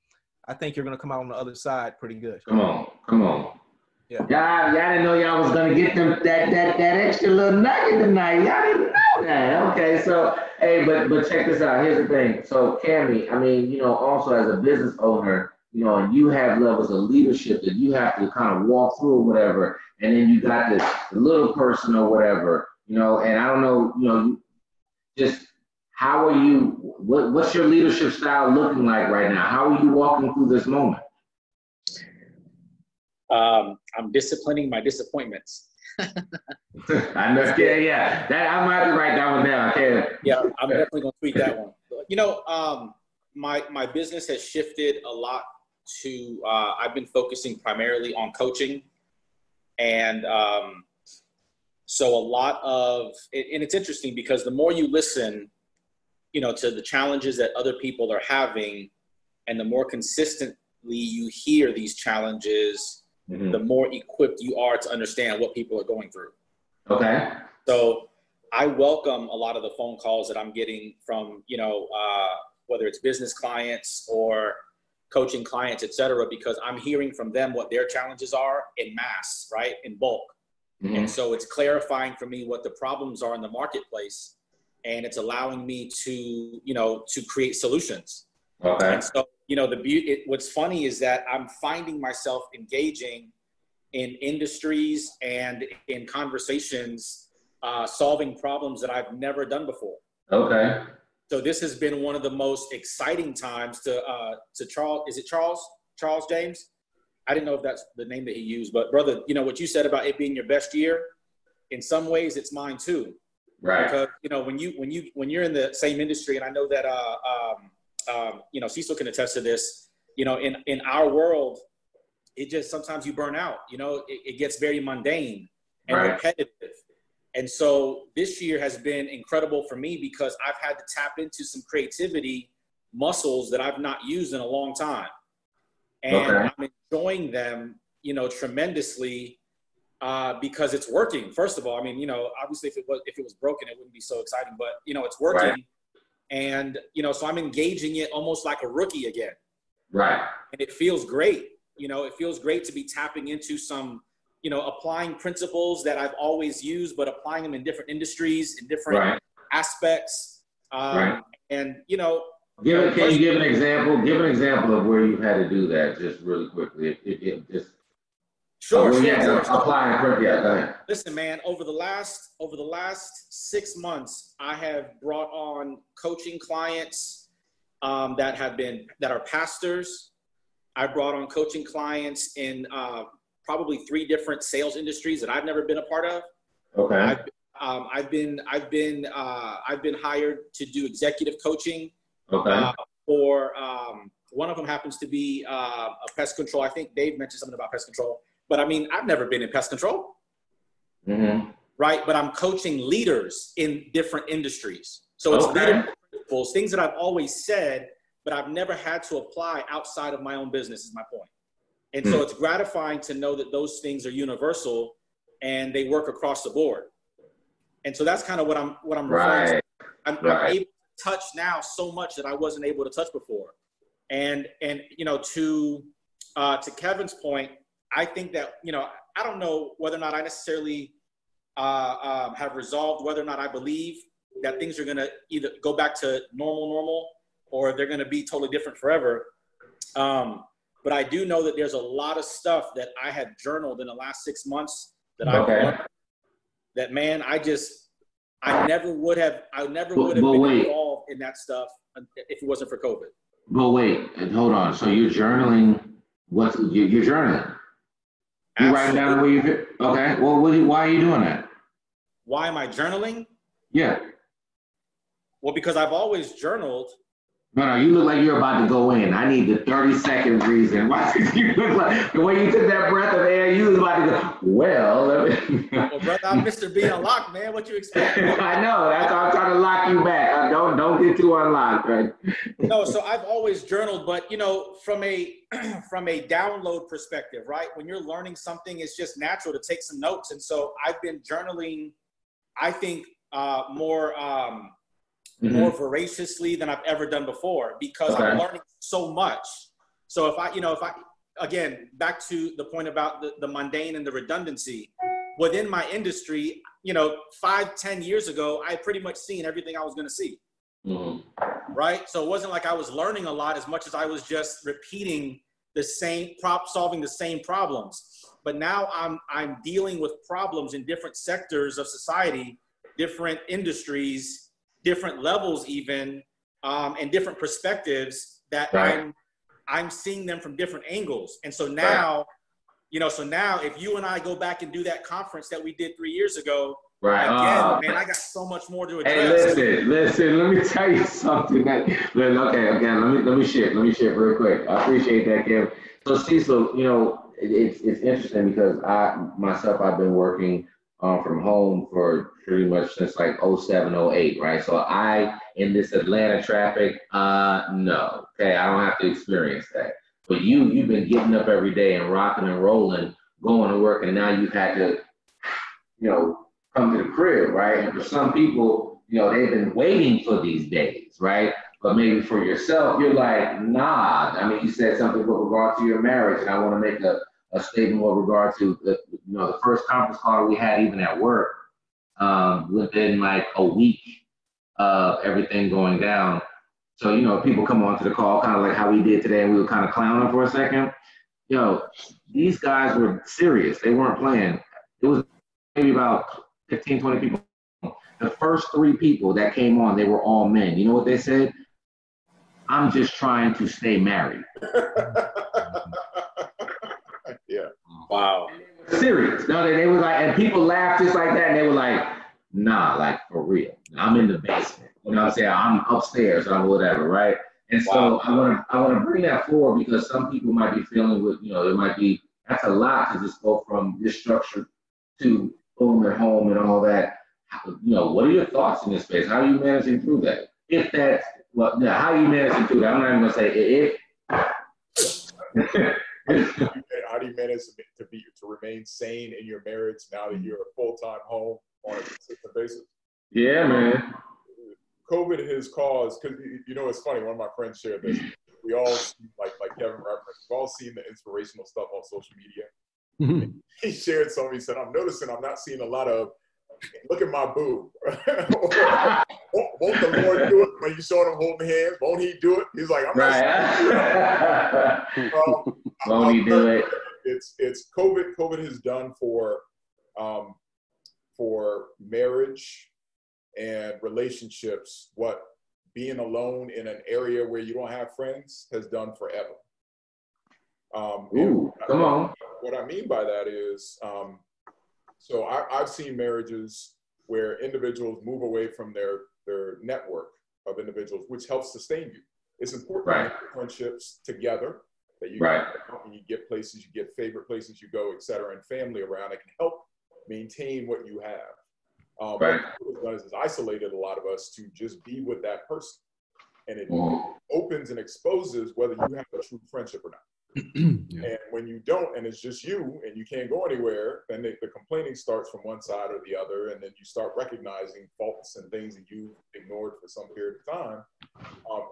I think you're going to come out on the other side pretty good. Come on. Yeah. Y'all didn't know y'all was going to get them that extra little nugget tonight. Y'all didn't know that. Okay, so, hey, but check this out. Here's the thing. So, Camy, I mean, you know, also as a business owner, you know, and you have levels of leadership that you have to kind of walk through or whatever, and then you got the little person or whatever, you know, and I don't know, you know, just how are you, what's your leadership style looking like right now? How are you walking through this moment? I'm disciplining my disappointments. I know, yeah. That I might have to write that one down. Okay. Yeah, I'm definitely gonna tweet that one. You know, my business has shifted a lot to, I've been focusing primarily on coaching, and so a lot of, and it's interesting because the more you listen, you know, to the challenges that other people are having, and the more consistently you hear these challenges, the more equipped you are to understand what people are going through. Okay. So I welcome a lot of the phone calls that I'm getting from, you know, whether it's business clients or coaching clients, et cetera, because I'm hearing from them what their challenges are in mass, right, in bulk. And so it's clarifying for me what the problems are in the marketplace, and it's allowing me to, you know, to create solutions. Okay. And so, you know, what's funny is that I'm finding myself engaging in industries and in conversations, solving problems that I've never done before. Okay. So this has been one of the most exciting times to Charles. Is it Charles James? I didn't know if that's the name that he used, but brother, you know what you said about it being your best year? in some ways it's mine too. Right. Because, you know, when you're in the same industry, and I know that, you know, Cecil can attest to this, you know, in our world, it just, sometimes you burn out, you know, it gets very mundane and repetitive. And so this year has been incredible for me because I've had to tap into some creativity muscles that I've not used in a long time. And I'm enjoying them, you know, tremendously because it's working. First of all, I mean, you know, obviously if it was broken, it wouldn't be so exciting, but you know, it's working. Right. And, you know, so I'm engaging it almost like a rookie again. Right. And it feels great. You know, it feels great to be tapping into some, you know, applying principles that I've always used, but applying them in different industries, in different aspects. And, you know, can you give an example? Give an example of where you've had to do that, just really quickly. Sure. Apply it. Yeah, go ahead. Listen, man. Over the last 6 months, I have brought on coaching clients that are pastors. I brought on coaching clients in probably 3 different sales industries that I've never been a part of. Okay. I've been hired to do executive coaching. Okay. For one of them happens to be a pest control. I think Dave mentioned something about pest control, but I mean, I've never been in pest control. Mm-hmm. Right. But I'm coaching leaders in different industries. So it's leadership principles, things that I've always said, but I've never had to apply outside of my own business is my point. And so it's gratifying to know that those things are universal and they work across the board. And so that's kind of what I'm referring to. I'm able to touch now so much that I wasn't able to touch before. And you know, to Kevin's point, I think that, you know, I don't know whether or not I necessarily have resolved whether or not I believe that things are going to either go back to normal, or they're going to be totally different forever. But I do know that there's a lot of stuff that I have journaled in the last 6 months that I've learned that, man, I never would have been involved in that stuff if it wasn't for COVID. But wait, hold on. So you're journaling, you're journaling? You writing down where you okay. Well, why are you doing that? Why am I journaling? Yeah. Well, because I've always journaled. No, you look like you're about to go in. I need the 30-second reason. Why you look like the way you took that breath of air, you was about to go, well, well, brother, I'm Mr. B unlocked, man. What you expect? I know. That's why I'm trying to lock you back. Don't get too unlocked, right? No, so I've always journaled, but you know, from a download perspective, right? When you're learning something, it's just natural to take some notes. And so I've been journaling, I think, more voraciously than I've ever done before because I'm learning so much. So if I, again, back to the point about the mundane and the redundancy within my industry, 5-10 years ago, I had pretty much seen everything I was going to see. Mm-hmm. Right. So it wasn't like I was learning a lot as much as I was just repeating the same solving the same problems. But now I'm dealing with problems in different sectors of society, different industries, different levels even, and different perspectives that I'm seeing them from different angles. And so now, if you and I go back and do that conference that we did 3 years ago, again, man, I got so much more to address. Hey, listen, let me tell you something let me shift real quick. I appreciate that, Kevin. So Cecil, it's interesting because I've been working from home for pretty much since like 07, 08, right? So in this Atlanta traffic, no, okay, I don't have to experience that. But you've been getting up every day and rocking and rolling, going to work, and now you've had to, come to the crib, right? And for some people, they've been waiting for these days, right? But maybe for yourself, you're like, nah. I mean, you said something with regard to your marriage, and I want to make a statement with regard to the first conference call we had even at work, within like a week of everything going down. So, people come onto the call kind of like how we did today, and we were kind of clowning for a second. These guys were serious. They weren't playing. It was maybe about 15, 20 people. The first 3 people that came on, they were all men. You know what they said? I'm just trying to stay married. Yeah. Wow. serious. No, they were like, and people laughed just like that, and they were like, nah, like for real. I'm in the basement. You know what I'm saying? I'm upstairs or whatever, right? And so I want to bring that forward because some people might be feeling with, you know, it might be, that's a lot to just go from this structure to boom at home and all that. You know, what are your thoughts in this space? How are you managing through that? If that's, well, yeah, how are you managing through that? I'm not even gonna say if. How do you manage to remain sane in your marriage now that you're a full-time home on a consistent basis? Yeah, man. COVID has caused, because you know it's funny, one of my friends shared this. We all like Kevin referenced, we've all seen the inspirational stuff on social media. He shared something, he said, I'm noticing I'm not seeing a lot of look at my boo. Won't the Lord do it when you saw him holding hands? Won't he do it? He's like, I'm not won't he do it? It's COVID has done for marriage and relationships what being alone in an area where you don't have friends has done forever. Ooh, come on. What I mean by that is, so I've seen marriages where individuals move away from their network of individuals, which helps sustain you. It's important to make friendships together, that you get places, you get favorite places you go, et cetera, and family around that can help maintain what you have. What it's done is it's isolated a lot of us to just be with that person. And it opens and exposes whether you have a true friendship or not. And when you don't, and it's just you, and you can't go anywhere, then the complaining starts from one side or the other, and then you start recognizing faults and things that you ignored for some period of time,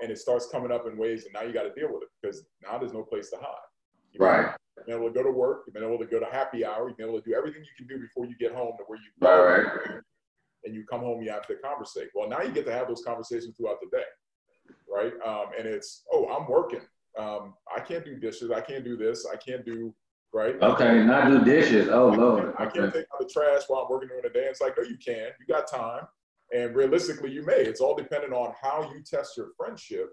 and it starts coming up in ways, and now you got to deal with it because now there's no place to hide. You've been able to go to work, you've been able to go to happy hour, you've been able to do everything you can do before you get home to where you go, and you come home, you have to conversate. Well, now you get to have those conversations throughout the day, right? And it's, I'm working. I can't do dishes. I can't do this. I can't do, right? Okay, not do dishes. Oh, Lord. I can't take out the trash while I'm working during the day. It's like, no, you can. You got time. And realistically, you may. It's all dependent on how you test your friendship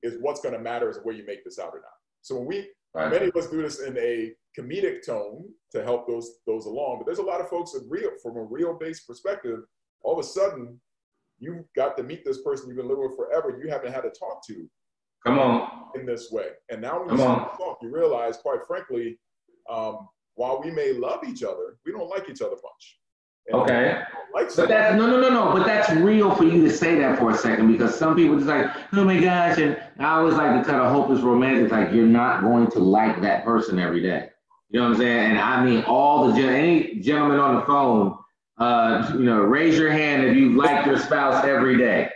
is what's going to matter is where you make this out or not. So when many of us do this in a comedic tone to help those along, but there's a lot of folks from a real-based perspective, all of a sudden, you got to meet this person you've been living with forever, you haven't had to talk to. Come on. In this way. And now when you start to talk, you realize, quite frankly, while we may love each other, we don't like each other much. And but that's no. But that's real for you to say that for a second, because some people just like, oh my gosh, and I always like to cut a hopeless romantic, like you're not going to like that person every day. You know what I'm saying? And I mean, any gentleman on the phone, raise your hand if you like your spouse every day.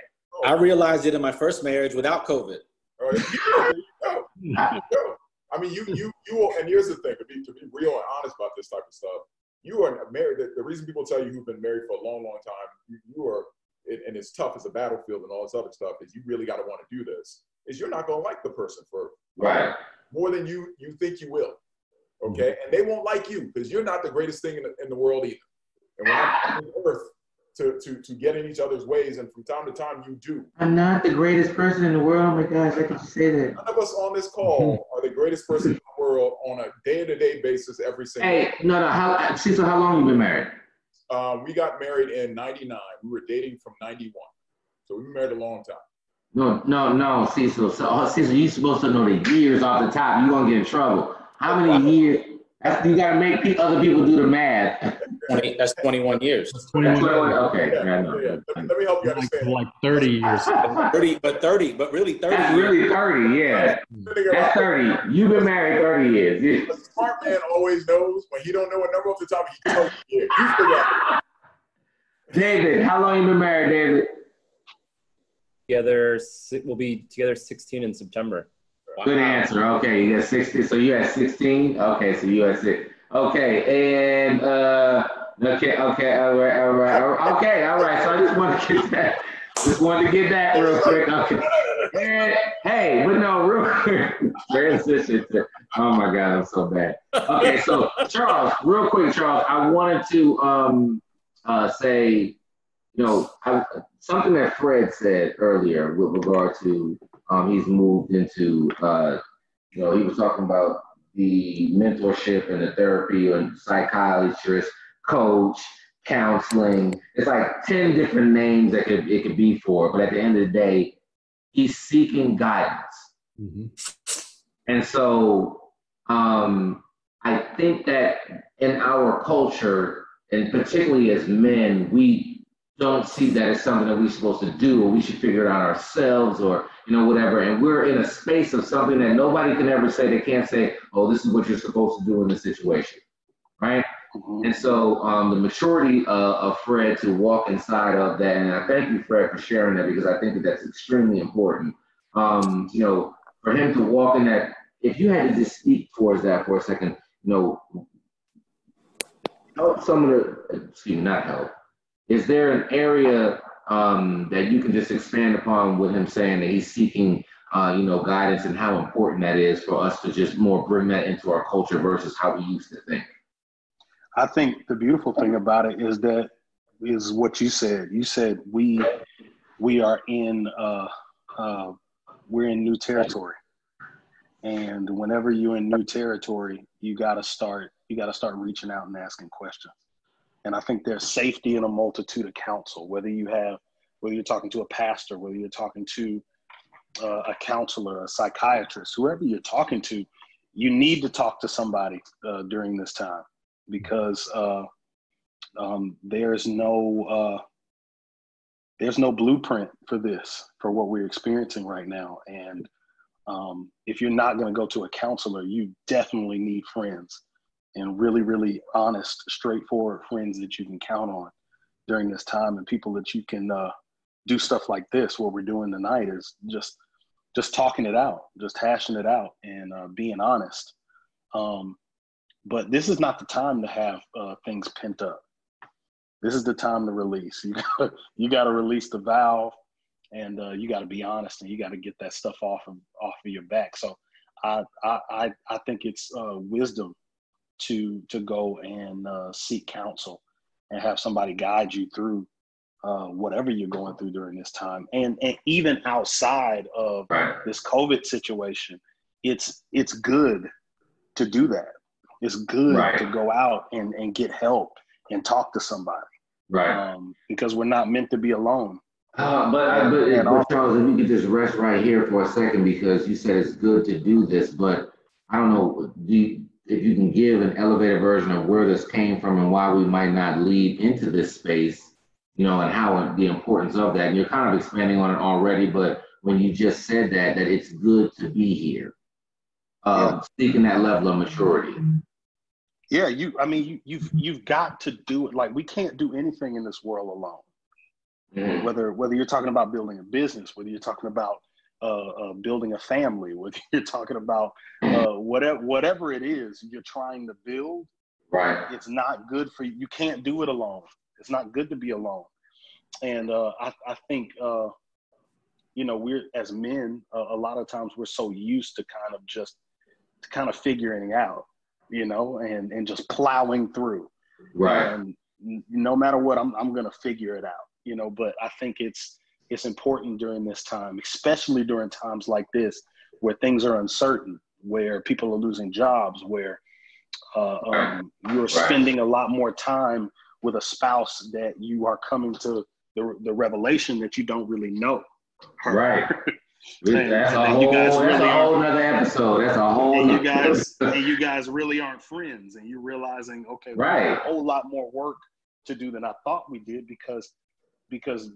I realized it in my first marriage without COVID. There you go. I mean, you will, and here's the thing, to be real and honest about this type of stuff, you are married. The reason people tell you who've been married for a long, long time, you are, and it's tough as a battlefield and all this other stuff, is you really got to want to do this, is you're not going to like the person for more than you think you will. Okay. And they won't like you because you're not the greatest thing in the world either. And we're not on earth to get in each other's ways, and from time to time you do. I'm not the greatest person in the world. Oh my gosh, I can say that. None of us on this call are the greatest person in the world on a day-to-day basis every single day. No. Cecil, how long have you been married? We got married in 99. We were dating from 91. So we've been married a long time. No, Cecil. Cecil, you're supposed to know the years off the top. You're going to get in trouble. How many years? You got to make other people do the math. That's 21 years. That's 21. Okay. Yeah. Let me help you understand. Like 30 years. 30, but really 30. That's really 30, yeah. That's 30. You've been married 30 years. A smart man always knows when he don't know a number off the top, he can tell you. You figure out. David, how long you been married, David? We'll be together 16 in September. Wow. Good answer. Okay, you got 60. So you at 16. Okay, so you at 6. Okay, and okay, all right. So I just wanted to get that real quick. Okay. And, hey, but no, real quick. Transition to, oh my God, I'm so bad. Okay, so Charles, real quick, Charles, I wanted to say, something that Fred said earlier with regard to he's moved into he was talking about the mentorship and the therapy and psychiatrist, coach, counseling. It's like 10 different names that it could be for, but at the end of the day, he's seeking guidance. Mm-hmm. And so I think that in our culture, and particularly as men, we don't see that as something that we're supposed to do, or we should figure it out ourselves, or whatever. And we're in a space of something that nobody can ever say. They can't say, "Oh, this is what you're supposed to do in this situation," right? Mm-hmm. And so the maturity of Fred to walk inside of that, and I thank you, Fred, for sharing that, because I think that that's extremely important. For him to walk in that, if you had to just speak towards that for a second, help some of the, not help. Is there an area that you can just expand upon with him saying that he's seeking, guidance, and how important that is for us to just more bring that into our culture versus how we used to think? I think the beautiful thing about it is what you said. You said we are in we're in new territory, and whenever you're in new territory, you got to start reaching out and asking questions. And I think there's safety in a multitude of counsel, whether you're talking to a pastor, whether you're talking to a counselor, a psychiatrist, whoever you're talking to, you need to talk to somebody during this time, because there's no blueprint for what we're experiencing right now. And if you're not going to go to a counselor, you definitely need friends, and really, really honest, straightforward friends that you can count on during this time, and people that you can do stuff like this. What we're doing tonight is just talking it out, just hashing it out, and being honest. But this is not the time to have things pent up. This is the time to release. You got to release the valve, and you got to be honest, and you got to get that stuff off of your back. So I think it's wisdom to go and seek counsel and have somebody guide you through whatever you're going through during this time. And even outside of this COVID situation, it's good to do that. It's good to go out and get help and talk to somebody. Right. Because we're not meant to be alone. But Charles, if you could just rest right here for a second, because you said it's good to do this, but I don't know, if you can give an elevated version of where this came from and why we might not lead into this space, and how the importance of that. And you're kind of expanding on it already, but when you just said that it's good to be here, seeking that level of maturity. Yeah, you've got to do it. Like, we can't do anything in this world alone. Mm. Whether you're talking about building a business, whether you're talking about building a family, whether you're talking about whatever it is you're trying to build, it's not good for you. You can't do it alone. It's not good to be alone. And I think we're, as men, a lot of times we're so used to kind of figuring out, and just plowing through. Right. And no matter what, I'm gonna figure it out. But I think it's important during this time, especially during times like this, where things are uncertain, where people are losing jobs, where you're spending a lot more time with a spouse that you are coming to the revelation that you don't really know her. Right. That's a whole nother episode. That's a whole. And you guys really aren't friends, and you're realizing, okay, we have a whole lot more work to do than I thought we did, because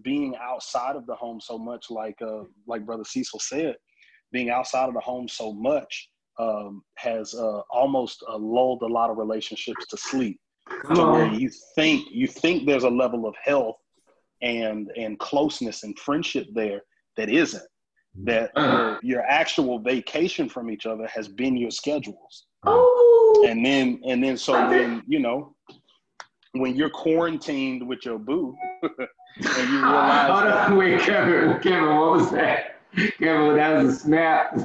being outside of the home so much, like Brother Cecil said, being outside of the home so much has almost lulled a lot of relationships to sleep, to where you think there's a level of health and closeness and friendship there that isn't. That your actual vacation from each other has been your schedules. Oh. And then so when you're quarantined with your boo and you realize hold on, wait, Kevin, what was that? Kevin, that was a snap.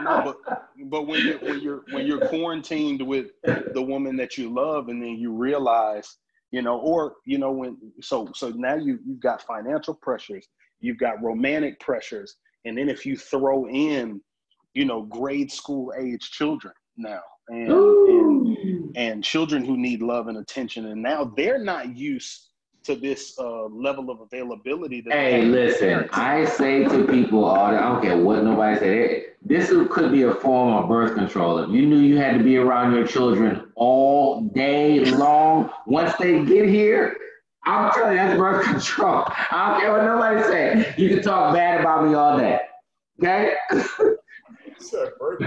No, but when you're quarantined with the woman that you love, and then you realize, so now you've got financial pressures, you've got romantic pressures, and then if you throw in, grade school age children now, and children who need love and attention. And now they're not used to this level of availability. Hey, listen, I say to people all I don't care what nobody said. This could be a form of birth control. If you knew you had to be around your children all day long, once they get here, I'm telling you, that's birth control. I don't care what nobody say. You can talk bad about me all day. Okay?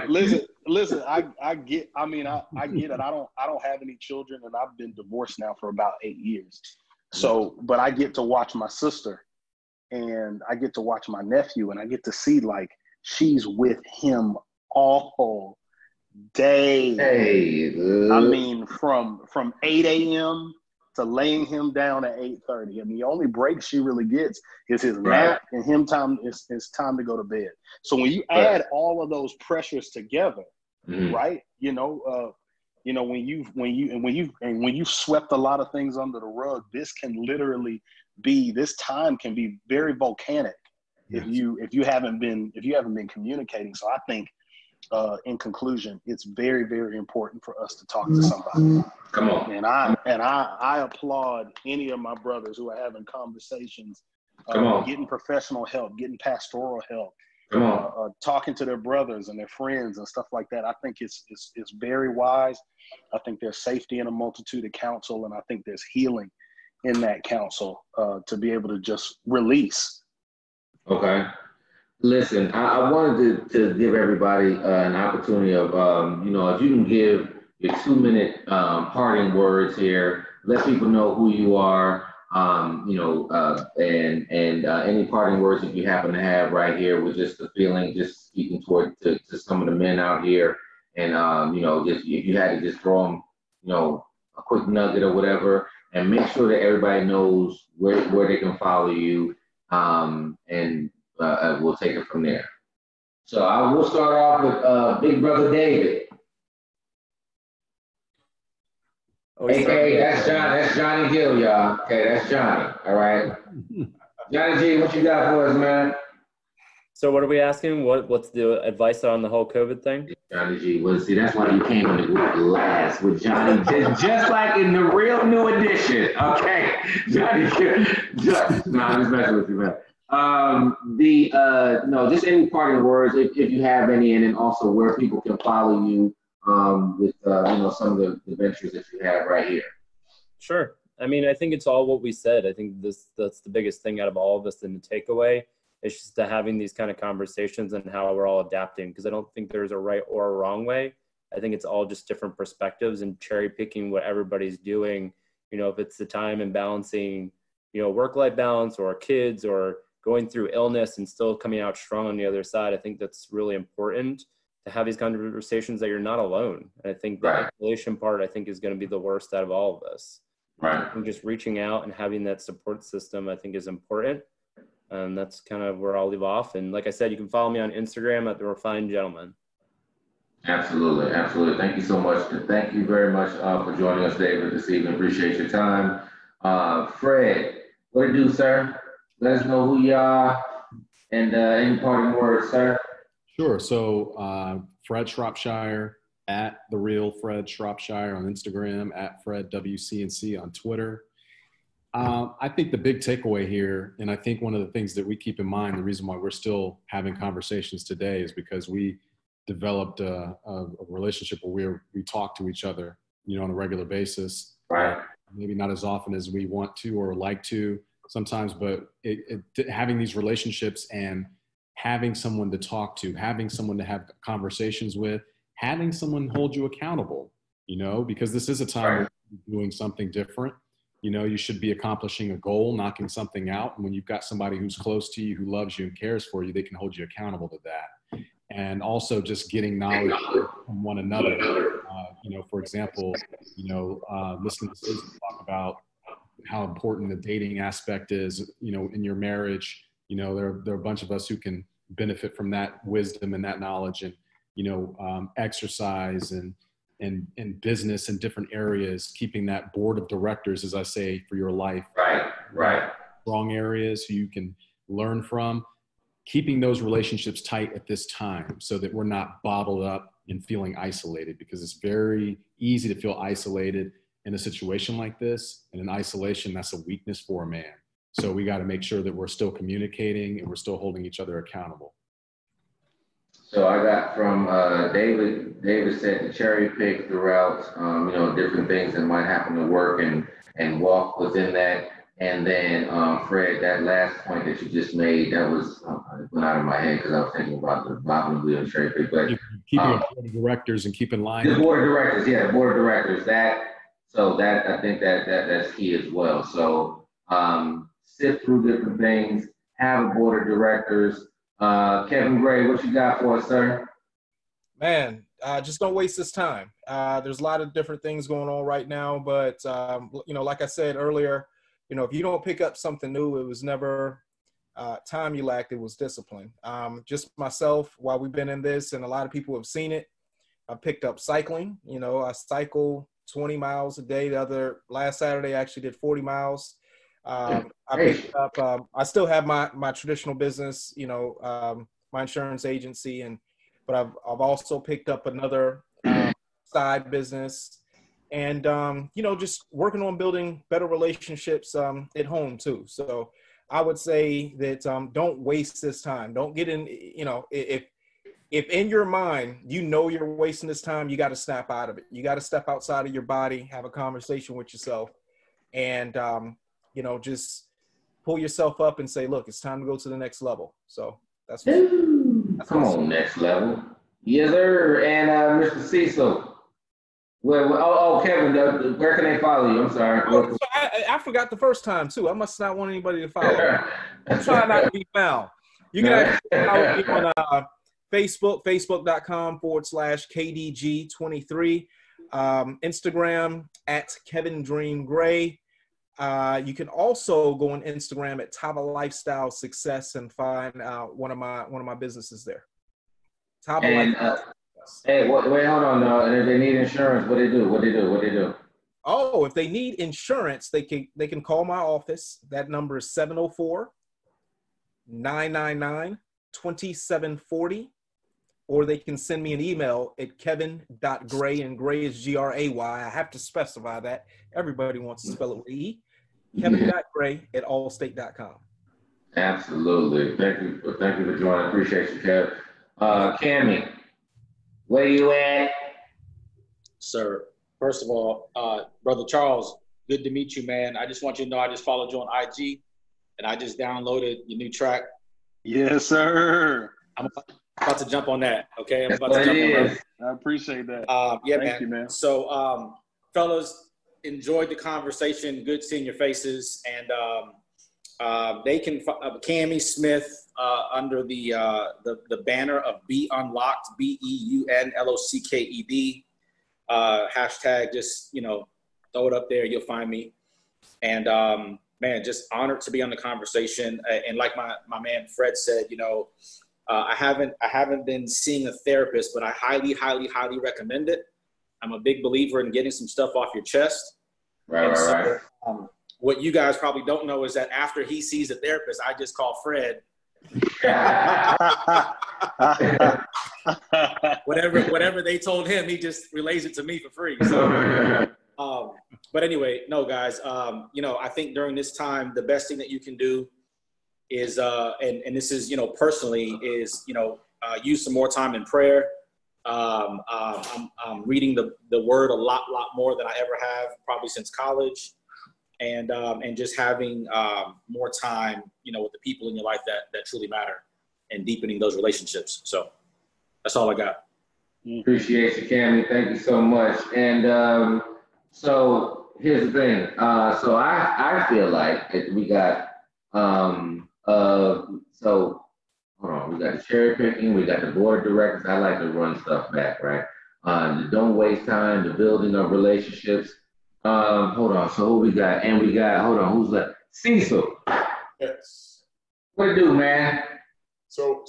Listen, I get it. I don't have any children, and I've been divorced now for about 8 years. So, but I get to watch my sister, and I get to watch my nephew, and I get to see like she's with him all day. Hey, from 8 a.m. to laying him down at 8:30. The only break she really gets is his nap and him time. It's time to go to bed. So when you add all of those pressures together, right? When you've swept a lot of things under the rug, this time can be very volcanic if you haven't been communicating. So I think in conclusion, it's very, very important for us to talk to somebody. Come on. And I applaud any of my brothers who are having conversations, getting professional help, getting pastoral help, talking to their brothers and their friends and stuff like that. I think it's very wise. I think there's safety in a multitude of counsel, and I think there's healing in that counsel to be able to just release. Okay. Listen, I wanted to give everybody an opportunity of, if you can give your 2-minute parting words here, let people know who you are, and any parting words that you happen to have right here with just the feeling, just speaking to some of the men out here, and just if you had to just throw them, a quick nugget or whatever, and make sure that everybody knows where they can follow you, and we'll take it from there. So I will start off with Big Brother David. Okay, that's Johnny Gill, y'all. Okay, that's Johnny. All right. Johnny G, what you got for us, man? So what are we asking? What's the advice on the whole COVID thing? Johnny G, well, see, that's why you came on the group last with Johnny, just like in the real new edition. Okay, Johnny Gill. No, I'm just messing with you, man. Just any parting words if you have any, and then also where people can follow you with some of the ventures that you have right here. Sure. I think it's all what we said. I think that's the biggest thing out of all of this, and the takeaway is just having these kind of conversations and how we're all adapting, because I don't think there's a right or a wrong way. I think it's all just different perspectives and cherry picking what everybody's doing. If it's the time and balancing, work-life balance, or kids, or going through illness and still coming out strong on the other side. I think that's really important to have these conversations that you're not alone. And I think the isolation part, is going to be the worst out of all of this. Right. And just reaching out and having that support system, I think, is important. And that's kind of where I'll leave off. And like I said, you can follow me on Instagram at The Refined Gentleman. Absolutely. Absolutely. Thank you so much. Thank you very much for joining us, David, this evening. Appreciate your time. Fred, what do you do, sir? Let us know who you are and any parting words, sir. Sure. So Fred Shropshire, at The Real Fred Shropshire on Instagram, at Fred WCNC on Twitter. I think the big takeaway here, and I think one of the things that we keep in mind, the reason why we're still having conversations today, is because we developed a relationship where we talk to each other, on a regular basis. Right. Maybe not as often as we want to or like to sometimes, but having these relationships and having someone to talk to, having someone to have conversations with, having someone hold you accountable, because this is a time where you're doing something different. You should be accomplishing a goal, knocking something out. And when you've got somebody who's close to you, who loves you and cares for you, they can hold you accountable to that. And also just getting knowledge from one another. For example, listening to Cecil talk about how important the dating aspect is, in your marriage. There are a bunch of us who can benefit from that wisdom and that knowledge, and, exercise and business in different areas, keeping that board of directors, as I say, for your life. Right. Strong areas who you can learn from. keeping those relationships tight at this time so that we're not bottled up and feeling isolated, because it's very easy to feel isolated in a situation like this. And in isolation, that's a weakness for a man. So we got to make sure that we're still communicating and we're still holding each other accountable. So I got from David. David said to cherry pick throughout, different things that might happen to work and walk within that. And then Fred, that last point that you just made, that was it went out of my head because I was thinking about the bobbing and wheel cherry pick. But keeping a board of directors and keep in line. The board of directors, yeah, the board of directors. That I think that's key as well. So sift through different things, have a board of directors. Kevin Gray, what you got for us, sir? Man, just don't waste this time. There's a lot of different things going on right now, but like I said earlier, if you don't pick up something new, it was never time you lacked, it was discipline. Just myself, while we've been in this, and a lot of people have seen it, I picked up cycling. I cycle 20 miles a day. Last Saturday, I actually did 40 miles. I picked up, I still have my traditional business, my insurance agency, but I've also picked up another side business, and just working on building better relationships at home too. So I would say that don't waste this time. Don't get in, if in your mind you're wasting this time, you got to snap out of it. You got to step outside of your body, have a conversation with yourself, and just pull yourself up and say, look, it's time to go to the next level. So that's come on, next level. Yes, sir. And Mr. Cecil. Kevin, where can they follow you? I'm sorry. So I forgot the first time too. I must not want anybody to follow. I'm trying not to be found. You can actually follow me on Facebook, facebook.com/KDG23. Instagram @KevinDreamGray. You can also go on Instagram @Tava Lifestyle Success and find one of my businesses there. Tava Lifestyle Success. Hey, wait, hold on, no. And if they need insurance, what they do? Oh, if they need insurance, they can call my office. That number is 704-999-2740, or they can send me an email at kevin.gray, and Gray is Gray. I have to specify that. Everybody wants to spell it with E. Kevin.gray@allstate.com. Absolutely. Thank you for joining. Appreciate you, Kev. Camy, where you at? Sir, first of all, Brother Charles, good to meet you, man. I just want you to know I just followed you on IG, and I just downloaded your new track. Yes, sir. I'm about to jump on that, okay? I'm about to jump on that. I appreciate that. Thank you, man. So, fellas, enjoyed the conversation. Good seeing your faces. And they can Camy Smith under the banner of Be Unlocked, BEUNLOCKED. Hashtag, just throw it up there. You'll find me. And man, just honored to be on the conversation. And like my man Fred said, I haven't been seeing a therapist, but I highly, highly, highly recommend it. I'm a big believer in getting some stuff off your chest. Right. What you guys probably don't know is that after he sees a therapist, I just call Fred. whatever they told him, he just relays it to me for free. So, but anyway, no, guys, I think during this time, the best thing that you can do is, and this is, personally, is, use some more time in prayer. I'm reading the word a lot more than I ever have, probably since college, and just having more time, with the people in your life that truly matter, and deepening those relationships. So that's all I got. Appreciate you, Camy. Thank you so much. And so here's the thing. So I feel like we got so hold on, we got the cherry picking, we got the board of directors. I like to run stuff back, right? Don't waste time, the building of relationships. Hold on, so who we got? And we got, hold on, who's left? Cecil. Yes. What it do, man? So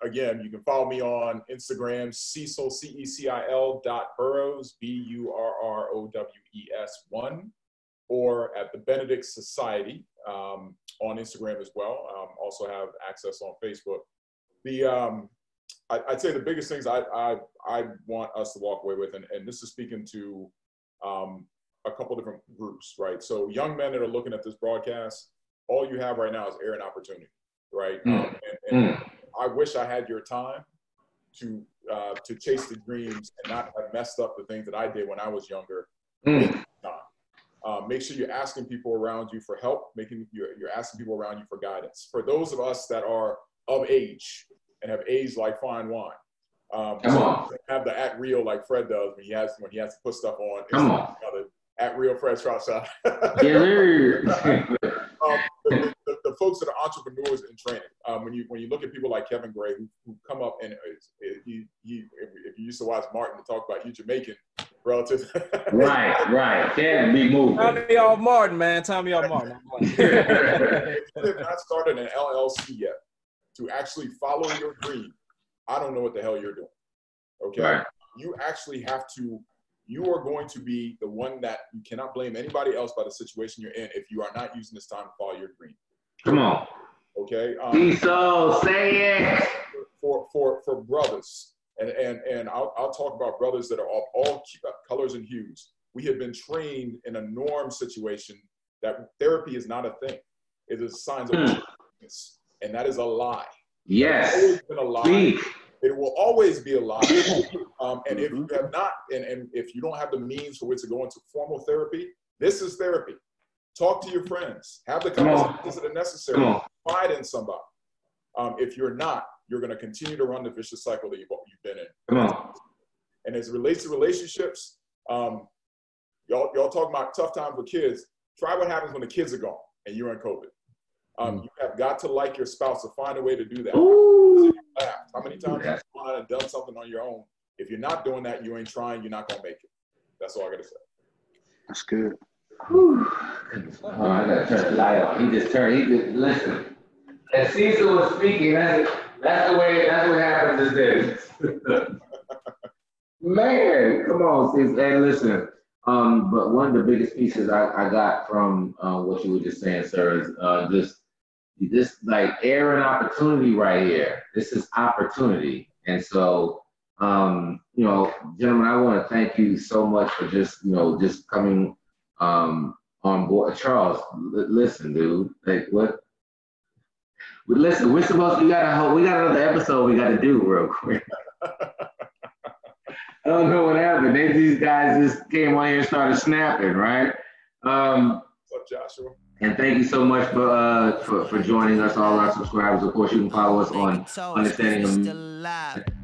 again, you can follow me on Instagram, Cecil, CECIL.Burrowes, BURROWES 1. or at the Benedict Society on Instagram as well. Also have access on Facebook. I'd say the biggest things I want us to walk away with, and this is speaking to a couple different groups, right? So young men that are looking at this broadcast, all you have right now is air and opportunity, right? And I wish I had your time to chase the dreams and not have messed up the things that I did when I was younger. Make sure you're asking people around you for help, you're asking people around you for guidance. For those of us that are of age and have aged like fine wine, have the at real like Fred does when he has to put stuff on. At real Fred Shropshire. The folks that are entrepreneurs in training. When you look at people like Kevin Gray who come up and if you used to watch Martin to talk about you Jamaican relative. right. Can't be moved. Tommy off Martin, man. Tommy off Martin. If you have not started an LLC yet to actually follow your dream, I don't know what the hell you're doing. Okay, right. You actually have to. You are going to be the one that you cannot blame anybody else by the situation you're in if you are not using this time to follow your dream. Come on. Okay. So say it. For brothers, and I'll talk about brothers that are of all colors and hues. We have been trained in a norm situation that therapy is not a thing. It is signs of weakness, and that is a lie. Yes. It's always been a lie. It will always be a lie. And if you have not, and if you don't have the means for which to go into formal therapy, this is therapy. Talk to your friends. Have the conversations that are necessary. Confide in somebody. If you're not, you're going to continue to run the vicious cycle that you've been in. And as it relates to relationships, y'all talking about tough times with kids. Try what happens when the kids are gone and you're in COVID. You have got to like your spouse to find a way to do that. How many times have you gone out and done something on your own? If you're not doing that, you ain't trying, you're not going to make it. That's all I got to say. That's good. I got to turn the light on. He just listen. As Cecil was speaking, that's the way it happens is this. Man, come on, Cecil. And listen, but one of the biggest pieces I got from what you were just saying, sir, is this like air and opportunity right here. This is opportunity. And so, gentlemen, I want to thank you so much for just coming on board. Charles, listen, dude, like what? Listen, we got another episode we got to do real quick. I don't know what happened. These guys just came on here and started snapping, right? What's up, Joshua? And thank you so much for joining us, all our subscribers. Of course, you can follow us on Understanding Them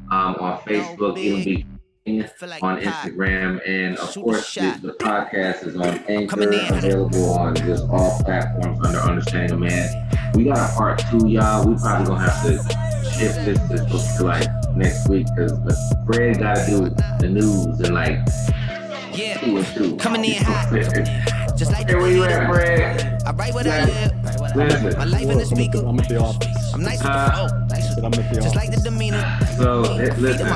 on Facebook, on Instagram, and of course, the podcast is on Anchor, available on just all platforms under Understanding a Man. We got a part 2, y'all. We probably gonna have to shift this to like next week because Fred gotta do the news and like 2 and 2. Coming in hot. Just like where you at, Fred? I write what I live. Listen. My life in the speaker. I'm at the office. I'm nice with the flow. Just like the demeanor. So listen.